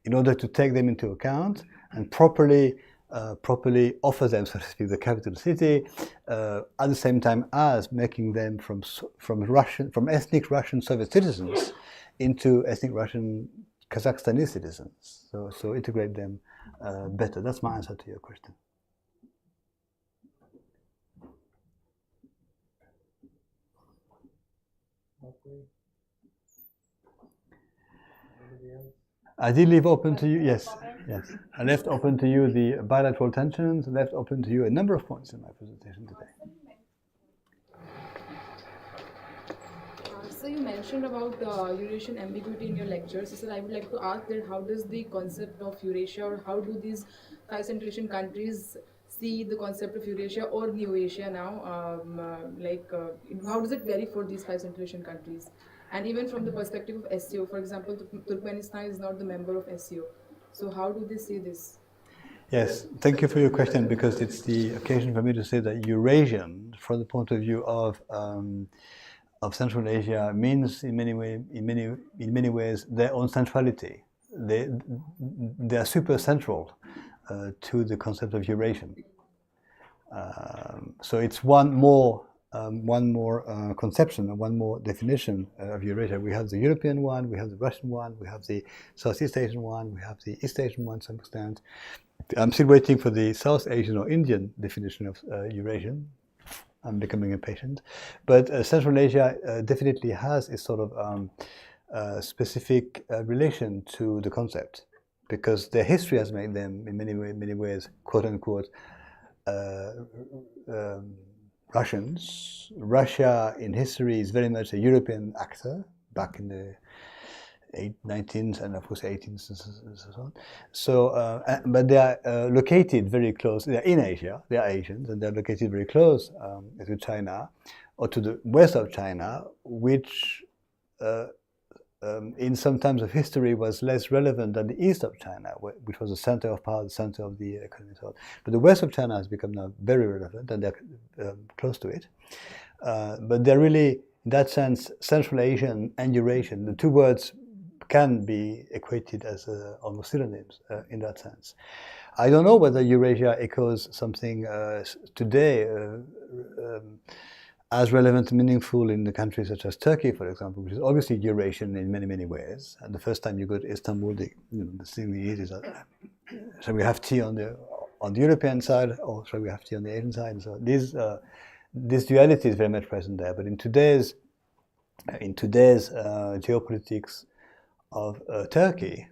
B: in order to take them into account and properly offer them, so to speak, the capital city, at the same time as making them from ethnic Russian Soviet citizens into ethnic Russian Kazakhstani citizens. So integrate them better. That's my answer to your question. I did leave open to you, yes. I left open to you the bilateral tensions, left open to you a number of points in my presentation today.
F: So you mentioned about Eurasian ambiguity in your lectures. So I would like to ask that how does the concept of Eurasia, or how do these 5 Central Asian countries see the concept of Eurasia or New Asia now? How does it vary for these 5 Central Asian countries? And even from the perspective of SCO, for example, Turkmenistan is not the member of SCO. So how do they see this?
B: Yes, thank you for your question, because it's the occasion for me to say that Eurasian, from the point of view of Central Asia, means in many ways their own centrality. They are super central to the concept of Eurasian. So it's one more conception, one more definition of Eurasia. We have the European one, we have the Russian one, we have the Southeast Asian one, we have the East Asian one to some extent. I'm still waiting for the South Asian or Indian definition of Eurasian. I'm becoming impatient. But Central Asia definitely has a sort of specific relation to the concept, because their history has made them in many ways, quote unquote, Russians. Russia in history is very much a European actor back in the 19th and of course 18th and so on. So, but they are located very close. They are in Asia. They are Asians, and they are located very close to China, or to the west of China, which in some times of history was less relevant than the east of China, which was the center of power, the center of the economy. But the west of China has become now very relevant, and they're close to it. But they're really, in that sense, Central Asian and Eurasian. The two words can be equated as almost synonyms in that sense. I don't know whether Eurasia echoes something today as relevant and meaningful in the countries such as Turkey, for example, which is obviously Eurasian in many ways. And the first time you go to Istanbul, the thing we eat is, shall we have tea on the European side, or shall we have tea on the Asian side? And so this duality is very much present there. But in today's geopolitics of Turkey,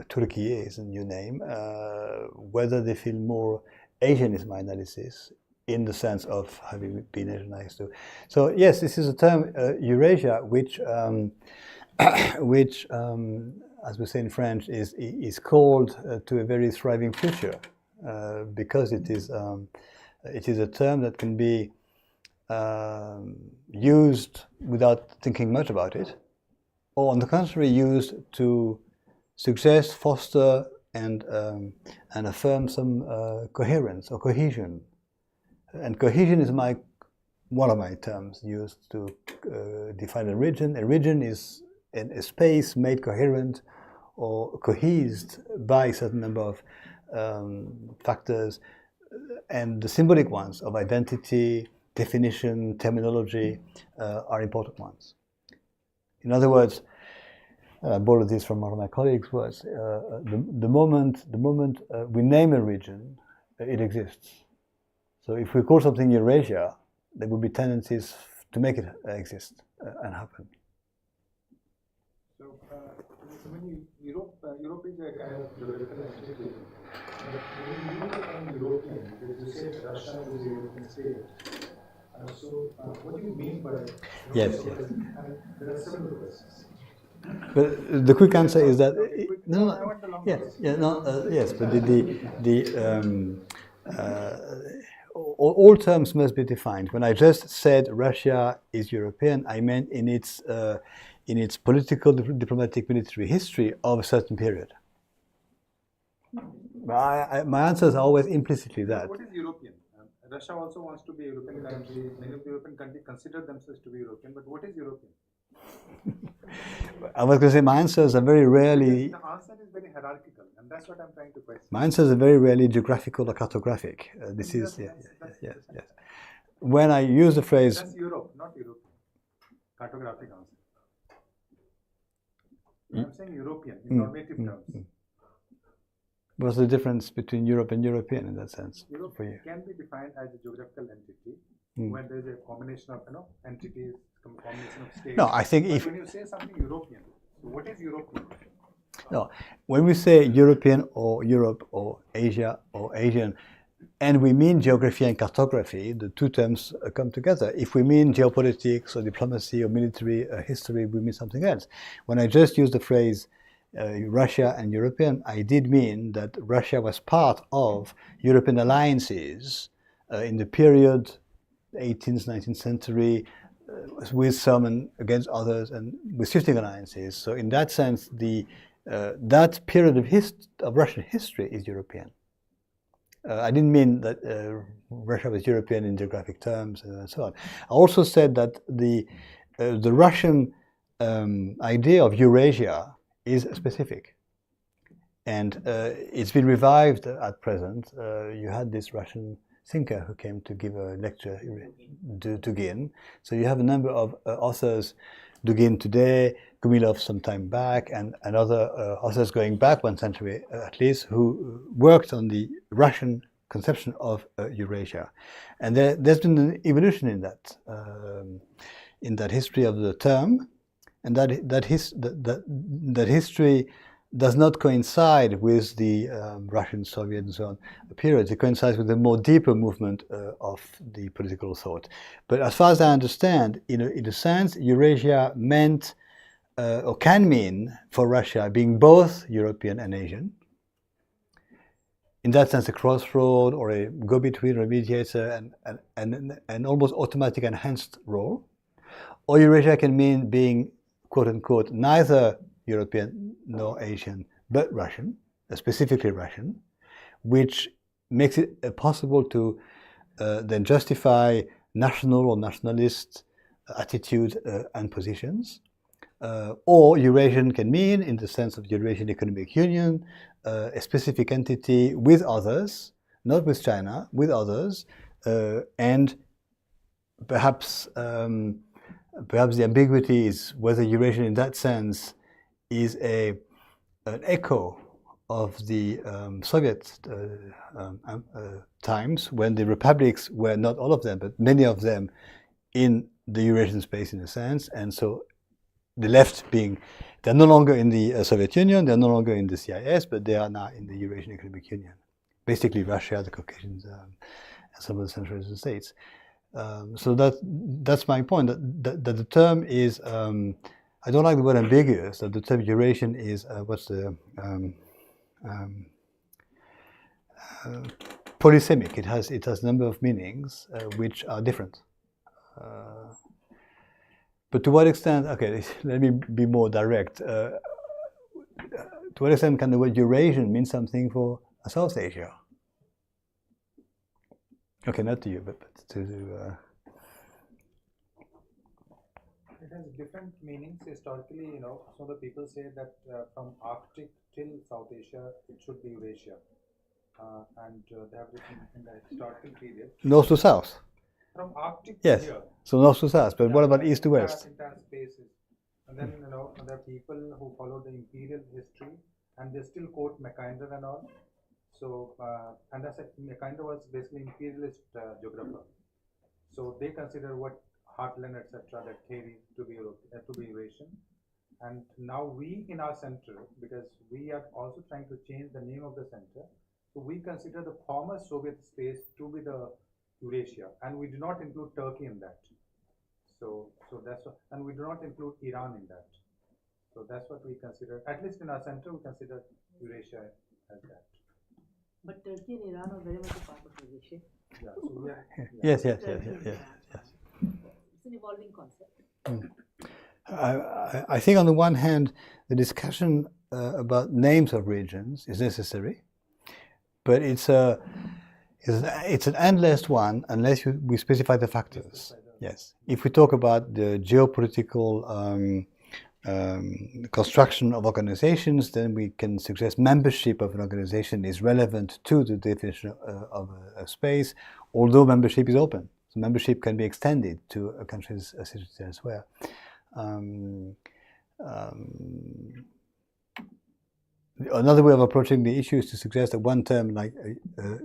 B: Turkey is a new name, whether they feel more Asian is my analysis, in the sense of having been Asianized too. So yes, this is a term, Eurasia, which as we say in French, is called to a very thriving future, because it is a term that can be used without thinking much about it, or on the contrary, used to suggest, foster, and affirm some coherence or cohesion. And cohesion is one of my terms used to define a region. A region is a space made coherent or cohesed by a certain number of factors, and the symbolic ones of identity, definition, terminology are important ones. In other words, I borrowed this from one of my colleagues, was the moment we name a region, it exists. So if we call something Eurasia, there will be tendencies to make it exist and happen.
G: So, Europe is a kind of geographical entity. But when you use the term European, because you say Russia is a European state. So, what do you mean by
B: Yes.
G: And there are several questions.
B: But the quick answer is that
G: I want the long answer.
B: yes, but all terms must be defined. When I just said Russia is European, I meant in its political, diplomatic, military history of a certain period. My answers are always implicitly that.
G: What is European? Russia also wants to be a European country. Many of the European countries consider themselves to be European. But what is European?
B: I was going to say my answers are very rarely.
G: The answer is very hierarchical, and that's what I'm trying to question.
B: My answers are very rarely geographical or cartographic. This is yes. When I use the phrase,
G: That's Europe, not European. Cartographic answer. I'm saying European in normative terms.
B: what's the difference between Europe and European in that sense
G: Europe
B: for you?
G: can be defined as a geographical entity when there is a combination of entities, combination of states.
B: No, I think
G: but
B: if
G: when you say something European, so what is European?
B: no, when we say European or Europe or Asia or Asian, and we mean geography and cartography, the two terms come together. If we mean geopolitics or diplomacy or military history, we mean something else. When I just used the phrase Russia and European, I did mean that Russia was part of European alliances in the period 18th, 19th century, with some and against others, and with shifting alliances. So in that sense, that period of Russian history is European. I didn't mean that Russia was European in geographic terms and so on. I also said that the Russian idea of Eurasia is specific, and it's been revived at present. You had this Russian thinker who came to give a lecture, Dugin. So you have a number of authors, Dugin today, Gumilov some time back, and other authors going back 1 century at least, who worked on the Russian conception of Eurasia. And there's been an evolution in that history of the term, and that history does not coincide with the Russian, Soviet, and so on periods. It coincides with the more deeper movement of the political thought. But as far as I understand, in a sense, Eurasia meant or can mean for Russia being both European and Asian. In that sense, a crossroad or a go-between or a mediator and an almost automatic enhanced role. Or Eurasia can mean being, quote unquote, neither European nor Asian, but Russian, specifically Russian, which makes it possible to then justify national or nationalist attitude and positions. Or Eurasian can mean, in the sense of Eurasian Economic Union, a specific entity with others, not with China, with others, and perhaps the ambiguity is whether Eurasian in that sense is an echo of the Soviet times, when the republics were, not all of them, but many of them, in the Eurasian space in a sense, and so the left being, they're no longer in the Soviet Union, they're no longer in the CIS, but they are now in the Eurasian Economic Union. Basically Russia, the Caucasians, and some of the Central Asian states. So that's my point, that the term is, I don't like the word ambiguous, that the term Eurasian is, polysemic. It has a number of meanings which are different. But to what extent, okay, let me be more direct. To what extent can the word Eurasian mean something for South Asia? Okay, not to you, but to
G: It has different meanings. Historically, some of the people say that from Arctic till South Asia, it should be Eurasia. and they have written in the historical period
B: North to south.
G: from Arctic
B: Yes.
G: to here.
B: So north to south. But
G: Yeah,
B: what about
G: yeah,
B: east to west?
G: entire spaces. And then there are people who follow the imperial history, and they still quote Mackinder and all. So and as I said, Mackinder was basically imperialist geographer. So they consider what Heartland, etc., that theory to be Eurasian. And now we in our center, because we are also trying to change the name of the center, so we consider the former Soviet space to be the Eurasia, and we do not include Turkey in that. So that's what, and we do not include Iran in that. So that's what we consider. At least in our center, we consider Eurasia as that.
A: But Turkey and Iran are very much a part of Eurasia.
G: Yeah. So we are, yeah.
B: Yes.
A: Turkey and Iran. It's an evolving concept.
B: I think on the one hand, the discussion about names of regions is necessary, but it's an endless one unless we specify the factors. Yes. If we talk about the geopolitical construction of organizations, then we can suggest membership of an organization is relevant to the definition of a space, although membership is open. So membership can be extended to a country's citizens elsewhere. Another way of approaching the issue is to suggest that one term like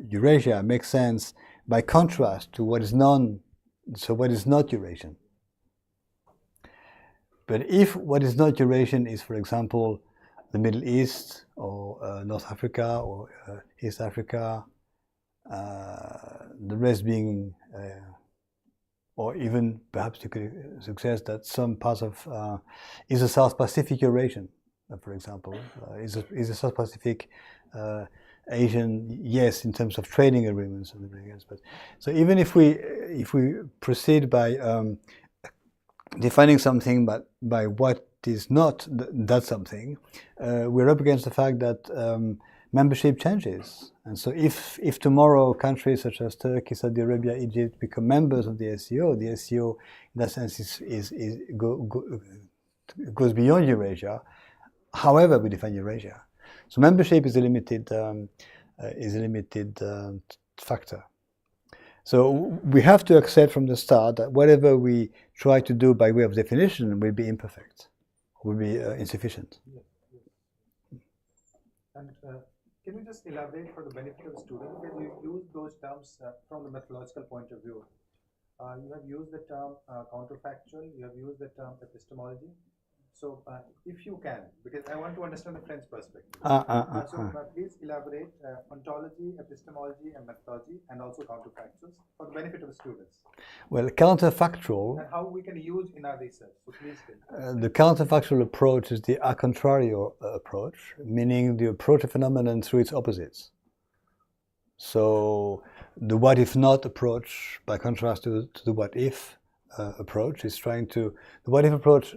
B: Eurasia makes sense by contrast to what is what is not Eurasian. But if what is not Eurasian is, for example, the Middle East or North Africa or East Africa, the rest being or even perhaps you could suggest that some parts of is a South Pacific Eurasian, for example, is a South Pacific Asian, yes, in terms of trading agreements and everything else. But so even if we proceed by defining something by what is not that something, we're up against the fact that membership changes. And so if tomorrow countries such as Turkey, Saudi Arabia, Egypt become members of the SCO in that sense goes beyond Eurasia, however we define Eurasia. So membership is a limited factor. So we have to accept from the start that whatever we try to do by way of definition will be imperfect, will be insufficient.
G: Yes, yes. And can you just elaborate for the benefit of students, because you use those terms from the methodological point of view. You have used the term counterfactual, you have used the term epistemology. So if you can, because I want to understand the French perspective. Please elaborate ontology, epistemology, and methodology, and also counterfactuals for the benefit of the students.
B: Well, counterfactual.
G: And how we can use in our research. So please
B: the counterfactual approach is the a contrario approach, meaning the approach of phenomenon through its opposites. So the what if not approach, by contrast to the what if approach, is trying to, the what if approach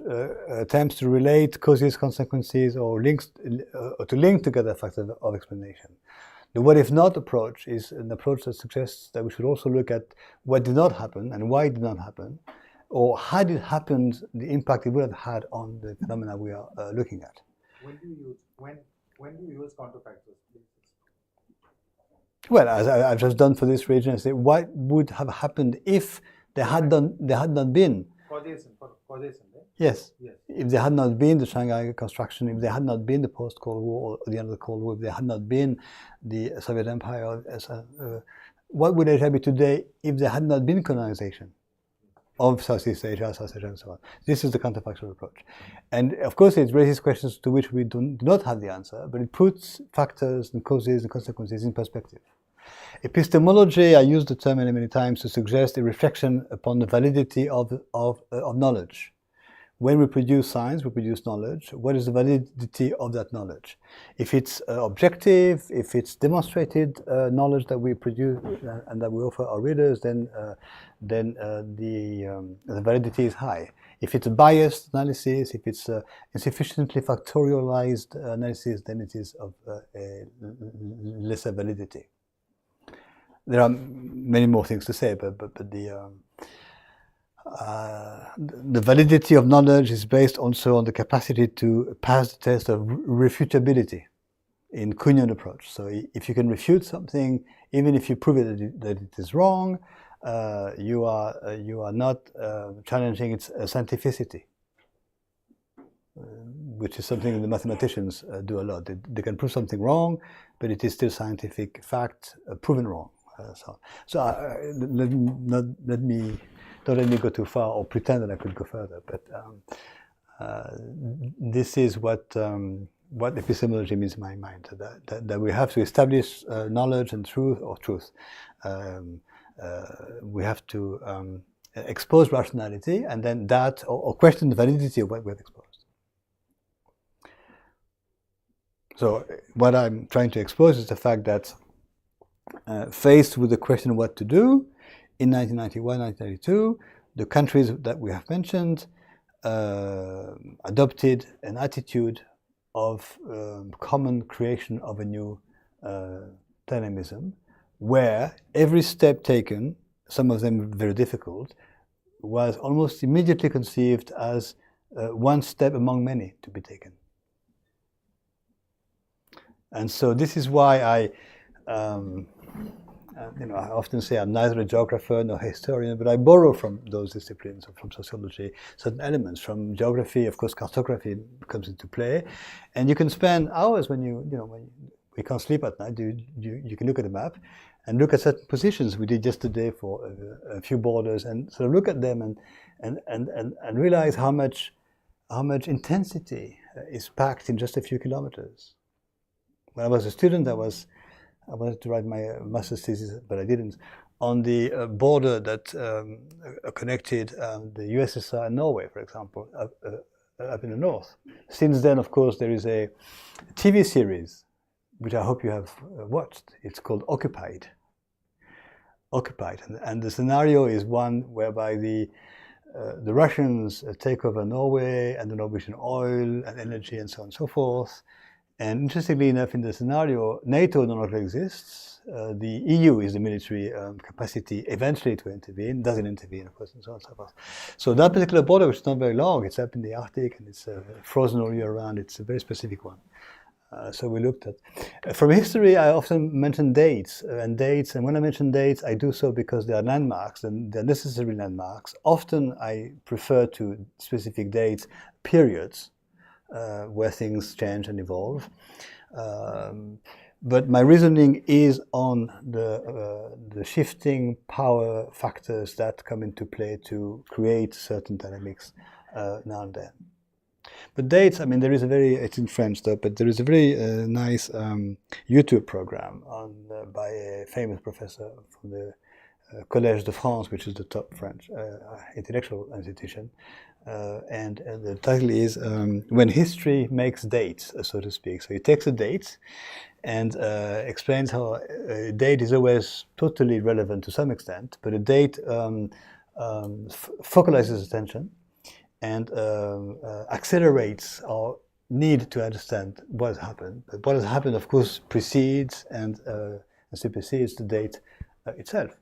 B: attempts to relate causes, consequences, or links, or to link together factors of explanation. The what if not approach is an approach that suggests that we should also look at what did not happen and why it did not happen, or had it happened, the impact it would have had on the phenomena we are looking at.
G: When do you use counterfactuals, please?
B: Well, as I've just done for this region, I say what would have happened if there had not been.
G: Causation, right?
B: Yes.
G: Yes.
B: If there had not been the Shanghai construction, if there had not been the post-Cold War or the end of the Cold War, if there had not been the Soviet Empire, what would Asia be today if there had not been colonization of Southeast Asia, South Asia, and so on? This is the counterfactual approach. And of course, it raises questions to which we do not have the answer, but it puts factors and causes and consequences in perspective. Epistemology, I use the term many times to suggest a reflection upon the validity of knowledge. When we produce science, we produce knowledge. What is the validity of that knowledge? If it's objective, if it's demonstrated knowledge that we produce and that we offer our readers, then the validity is high. If it's a biased analysis, if it's insufficiently factorialized analysis, then it is of lesser validity. There are many more things to say, but the validity of knowledge is based also on the capacity to pass the test of refutability. in Kuhnian approach. So if you can refute something, even if you prove that it is wrong, you are not challenging its scientificity, which is something the mathematicians do a lot. They can prove something wrong, but it is still scientific fact proven wrong. Don't let me go too far or pretend that I could go further. But this is what epistemology means in my mind. That we have to establish knowledge and truth, or truth. We have to expose rationality, and then that, or question the validity of what we have exposed. So what I'm trying to expose is the fact that faced with the question of what to do, in 1991, 1992, the countries that we have mentioned adopted an attitude of common creation of a new dynamism, where every step taken, some of them very difficult, was almost immediately conceived as one step among many to be taken. And so this is why I often say I'm neither a geographer nor a historian, but I borrow from those disciplines, from sociology, certain elements. From geography, of course, cartography comes into play, and you can spend hours when when we can't sleep at night. You can look at a map and look at certain positions. We did yesterday for a few borders, and sort of look at them and realize how much intensity is packed in just a few kilometers. When I was a student, I wanted to write my master's thesis, but I didn't, on the border that connected the USSR and Norway, for example, up in the north. Since then, of course, there is a TV series, which I hope you have watched. It's called Occupied. And the scenario is one whereby the Russians take over Norway and the Norwegian oil and energy and so on and so forth. And interestingly enough, in the scenario, NATO no longer exists. The EU is the military capacity eventually to intervene, doesn't intervene, of course, and so on and so forth. So that particular border, which is not very long, it's up in the Arctic and it's frozen all year round, it's a very specific one. So we looked at. From history, I often mention dates, and when I mention dates, I do so because they are landmarks, and they're necessary landmarks. Often I prefer to specific dates, periods, where things change and evolve. But my reasoning is on the shifting power factors that come into play to create certain dynamics now and then. But dates, I mean, there is a very, it's in French though, but there is a very nice YouTube program by a famous professor from the Collège de France, which is the top French intellectual institution. And the title is When History Makes Dates, so to speak. So he takes a date and explains how a date is always totally relevant to some extent, but a date focalizes attention and accelerates our need to understand what has happened. But what has happened, of course, precedes and supersedes the date itself.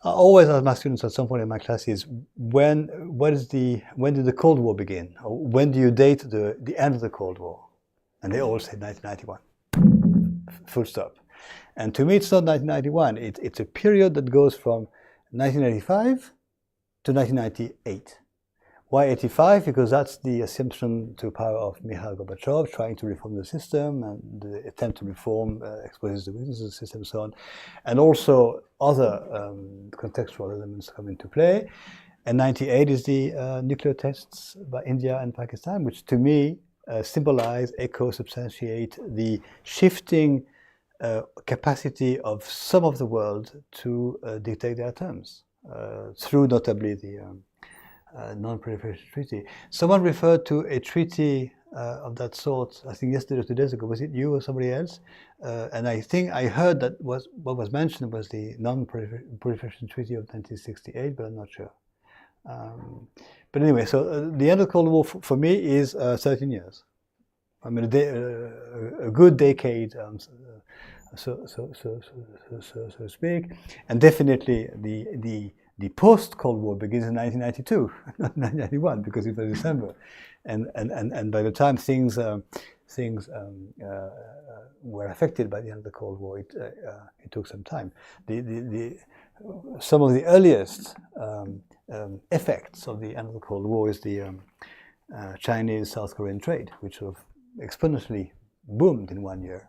B: I always ask my students at some point in my classes, when did the Cold War begin? Or when do you date the end of the Cold War? And they all say 1991. Full stop. And to me, it's not 1991. It's a period that goes from 1985 to 1998. Why 85? Because that's the assumption to power of Mikhail Gorbachev, trying to reform the system, and the attempt to reform exposes the weaknesses of the system and so on. And also other contextual elements come into play. And 98 is the nuclear tests by India and Pakistan, which to me symbolize, echo, substantiate the shifting capacity of some of the world to dictate their terms, through notably the Non-Proliferation Treaty. Someone referred to a treaty of that sort, I think yesterday or 2 days ago. Was it you or somebody else? And I think I heard that what was mentioned was the Non-Proliferation Treaty of 1968, but I'm not sure. But anyway, so the end of the Cold War for me is 13 years. I mean, a good decade, so to speak, and definitely the post-Cold War begins in 1992, not 1991, because it was December, and by the time things things were affected by the end of the Cold War, it took some time. Some of the earliest effects of the end of the Cold War is the Chinese-South Korean trade, which sort of exponentially boomed in 1 year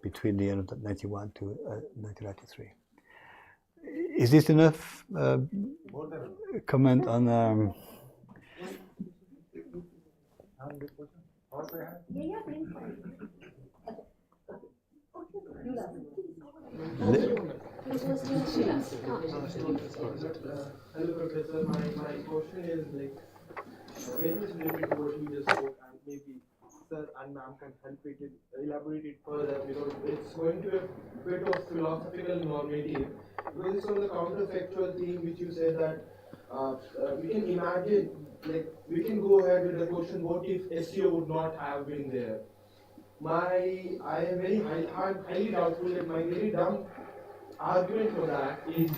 B: between the end of 1991 to 1993. Is this enough comment on?
D: Hello, Professor. My question is like very much related to what you just spoke, and maybe sir and ma'am can help it elaborate it further, because it's going to a bit of philosophical normative. Because it's on the counterfactual theme which you said that we can imagine, like we can go ahead with the question, what if SEO would not have been there? I am very highly doubtful that my very dumb argument for that is,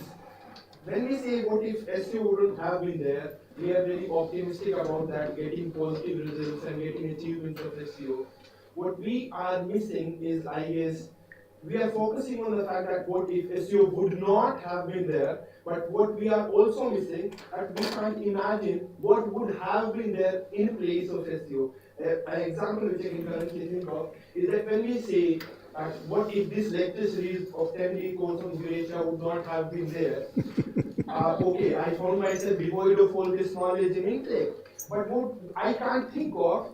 D: when we say what if SEO wouldn't have been there, we are very optimistic about that, getting positive results and getting achievements of SEO. What we are missing is, I guess, we are focusing on the fact that what if SEO would not have been there, but what we are also missing, that we can't imagine what would have been there in place of SEO. An example which I can currently think of is that when we say what if this lecture series of 10-day course on Eurasia would not have been there, okay, I found myself devoid of all this knowledge and intellect, but what I can't think of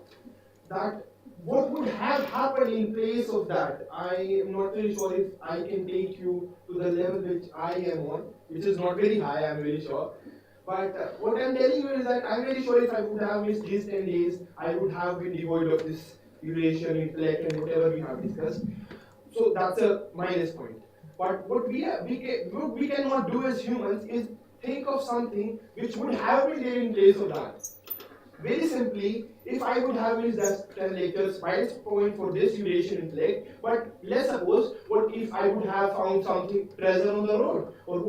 D: that what would have happened in place of that. I am not very sure if I can take you to the level which I am on, which is not very high, I am very sure. But what I'm telling you is that I'm very sure if I would have missed these 10 days, I would have been devoid of this Eurasian intellect and whatever we have discussed. So that's a minus point. But what we cannot do as humans is think of something which would have been there in place of that. Very simply, if I would have missed that 10 lectures, minus point for this Eurasian intellect, but let's suppose, what if I would have found something present on the road? Or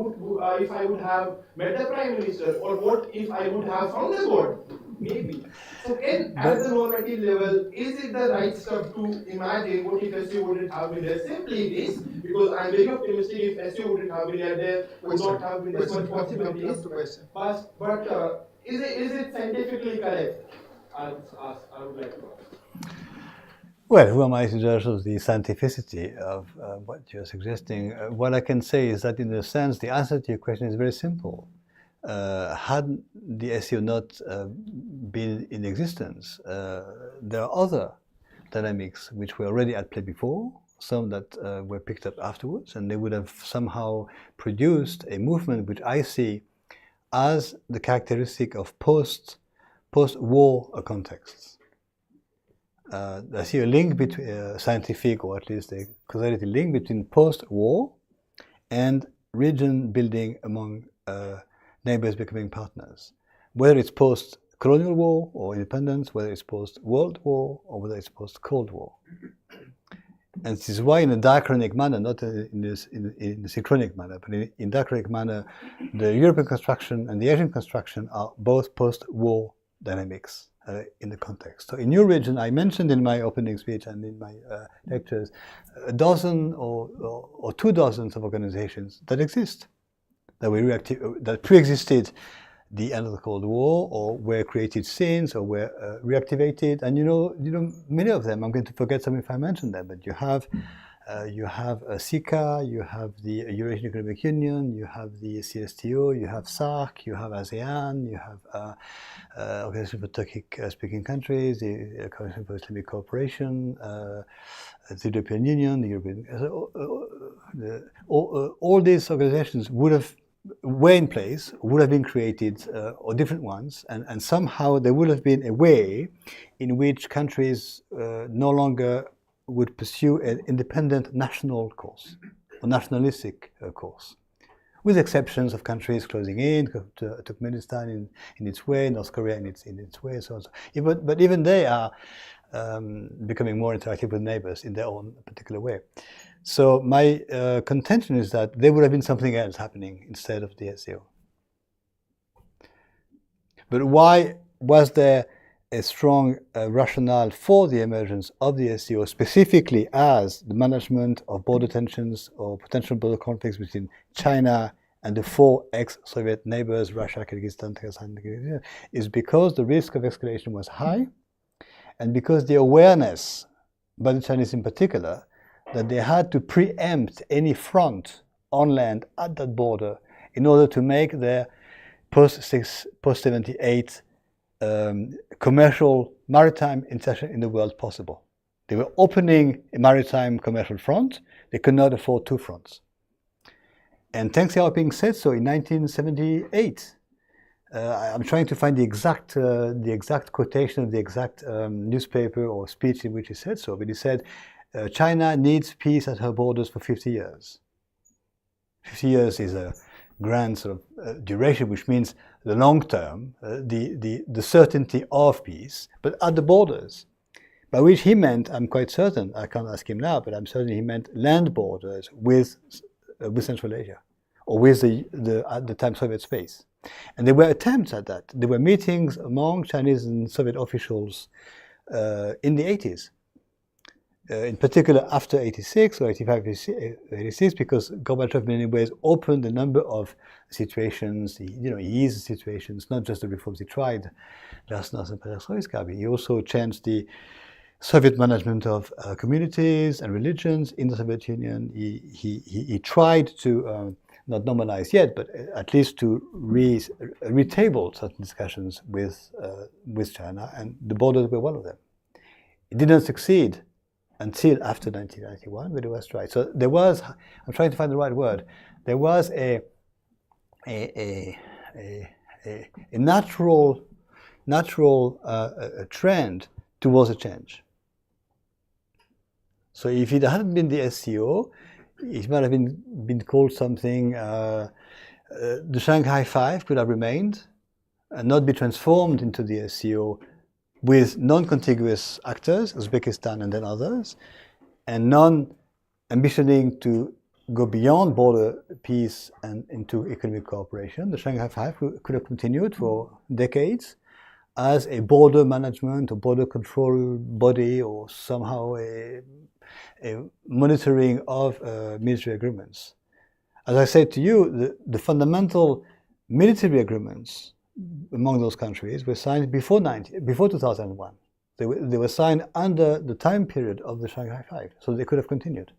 D: if I would have met the Prime Minister? Or what if I would have found the God? Maybe. So at the normative level, is it the right stuff to imagine what if SEO wouldn't have been there? Simply this, because I'm very optimistic if SEO wouldn't have been there would not have been this much possibilities. But is it scientifically correct? I would like to ask.
B: Well, who am I to judge of the scientificity of what you're suggesting? What I can say is that, in a sense, the answer to your question is very simple. Had the SEO not been in existence, there are other dynamics which were already at play before, some that were picked up afterwards, and they would have somehow produced a movement which I see as the characteristic of post-war contexts. I see a link between scientific, or at least a causality link between post-war and region building among neighbors becoming partners. Whether it's post-colonial war or independence, whether it's post-World War or whether it's post-Cold War. And this is why, in a diachronic manner, not in a synchronic manner, but in diachronic manner, the European construction and the Asian construction are both post-war dynamics in the context. So in your region, I mentioned in my opening speech and in my lectures, a dozen or 2 dozens of organizations that exist, that pre-existed the end of the Cold War, or were created since, or were reactivated. And you know many of them. I'm going to forget some if I mention them. But you have SICA, you have the Eurasian Economic Union, you have the CSTO, you have SAARC, you have ASEAN, you have Organization for Turkic-speaking countries, the Organization for Islamic Cooperation, the European Union, the European. All these organizations were in place, would have been created, or different ones, and somehow there would have been a way in which countries no longer would pursue an independent national course, or nationalistic course, with exceptions of countries closing in, Turkmenistan in its way, North Korea in its way, so on. But even they are becoming more interactive with neighbors in their own particular way. So my contention is that there would have been something else happening instead of the SEO. But why was there a strong rationale for the emergence of the SCO, specifically as the management of border tensions or potential border conflicts between China and the four ex-Soviet neighbors, Russia, Kyrgyzstan, Kazakhstan, is because the risk of escalation was high, and because the awareness, by the Chinese in particular, that they had to preempt any front on land at that border in order to make their post-78 commercial maritime insertion in the world possible. They were opening a maritime commercial front. They could not afford two fronts. And Deng Xiaoping said so in 1978. I'm trying to find the exact quotation of the exact newspaper or speech in which he said so, but he said, China needs peace at her borders for 50 years. 50 years is a grand sort of duration, which means the long term, the certainty of peace, but at the borders. By which he meant, I'm quite certain, I can't ask him now, but I'm certain he meant land borders with Central Asia, or with the at the time Soviet space. And there were attempts at that. There were meetings among Chinese and Soviet officials in the 80s. In particular after 86 or 85, 86, because Gorbachev in many ways opened a number of situations, he eased situations, not just the reforms he tried, Glasnost and Perestroika, but he also changed the Soviet management of communities and religions in the Soviet Union. He tried to, not normalize yet, but at least to retable certain discussions with China, and the borders were one of them. It didn't succeed until after 1991, but it was tried. So there was, I'm trying to find the right word, there was a natural trend towards a change. So if it hadn't been the SCO, it might have been called something, the Shanghai Five could have remained and not be transformed into the SCO with non-contiguous actors, Uzbekistan and then others, and non-ambitioning to go beyond border peace and into economic cooperation. The Shanghai Five could have continued for decades as a border management or border control body, or somehow a monitoring of military agreements. As I said to you, the fundamental military agreements among those countries were signed before 2001. They were signed under the time period of the Shanghai Five, so they could have continued.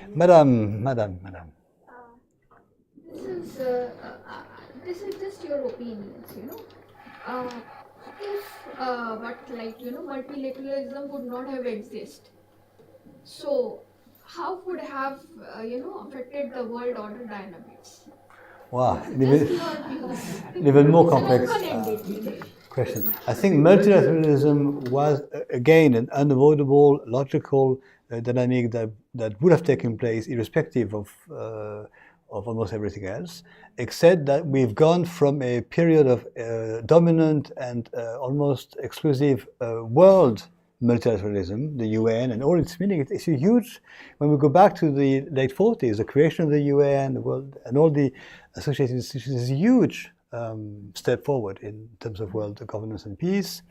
B: Madam.
H: This is just your opinions, if multilateralism would not have existed, so how would have affected the world order dynamics?
B: Wow,
H: Just your views.
B: even more complex
H: Open-ended.
B: question. I think multilateralism was, again, an unavoidable, logical dynamic that would have taken place irrespective of almost everything else, except that we've gone from a period of dominant and almost exclusive world multilateralism, the UN and all its meaning. It's a huge, when we go back to the late 40s, the creation of the UN, the world, and all the associated institutions is a huge step forward in terms of world governance and peace,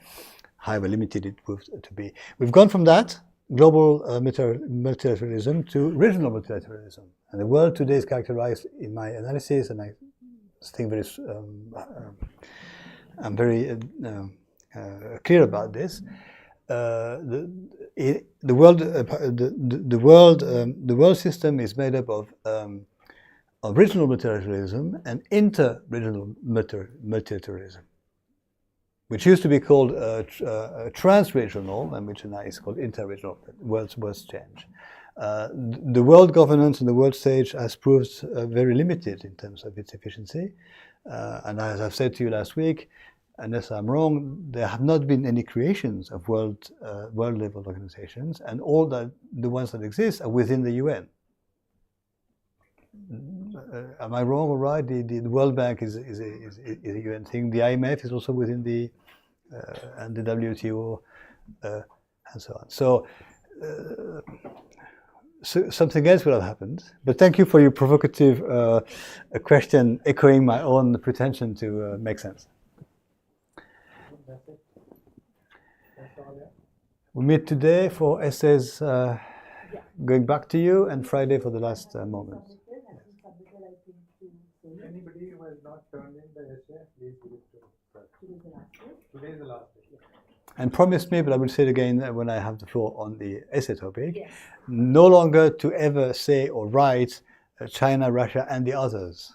B: however limited it proved to be. We've gone from that global multilateralism to regional multilateralism. And the world today is characterized, in my analysis, and I think I'm very clear about this. The world system is made up of regional multilateralism and inter-regional multilateralism, which used to be called trans-regional, and which now is called inter-regional. Words change. The world governance on the world stage has proved very limited in terms of its efficiency. And as I've said to you last week, unless I'm wrong, there have not been any creations of world-level organizations, and all the ones that exist are within the UN. Am I wrong or right? The World Bank is a UN thing. The IMF is also within the and the WTO and so on. So something else will have happened. But thank you for your provocative question, echoing my own pretension to make sense. We meet today for essays going back to you, and Friday for the last moment.
G: Anybody who has not turned in the essay, please give it to us. Today is the last day.
B: And promise me, but I will say it again when I have the floor on the essay topic, no longer to ever say or write China, Russia, and the others.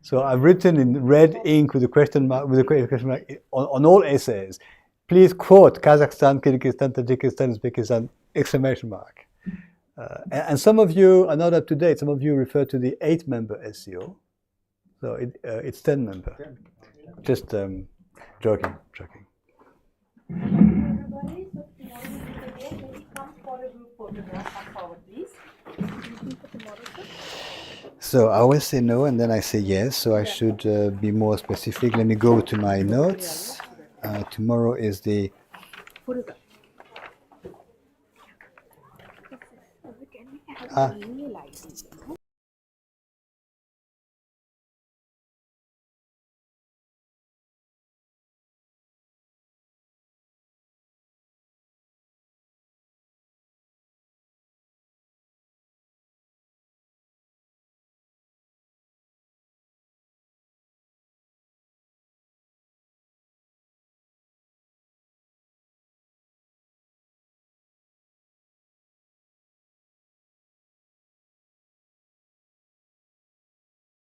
B: So I've written in red ink with a question mark, on all essays. Please quote Kazakhstan, Kyrgyzstan, Tajikistan, Uzbekistan, exclamation mark. And some of you are not up to date. Some of you refer to the 8-member SCO. So it's 10-member. Just joking.
A: Everybody, so tomorrow we meet again. Maybe come for a group photograph. Come forward, please.
B: So I always say no and then I say yes, so I should be more specific. Let me go to my notes. Tomorrow is the...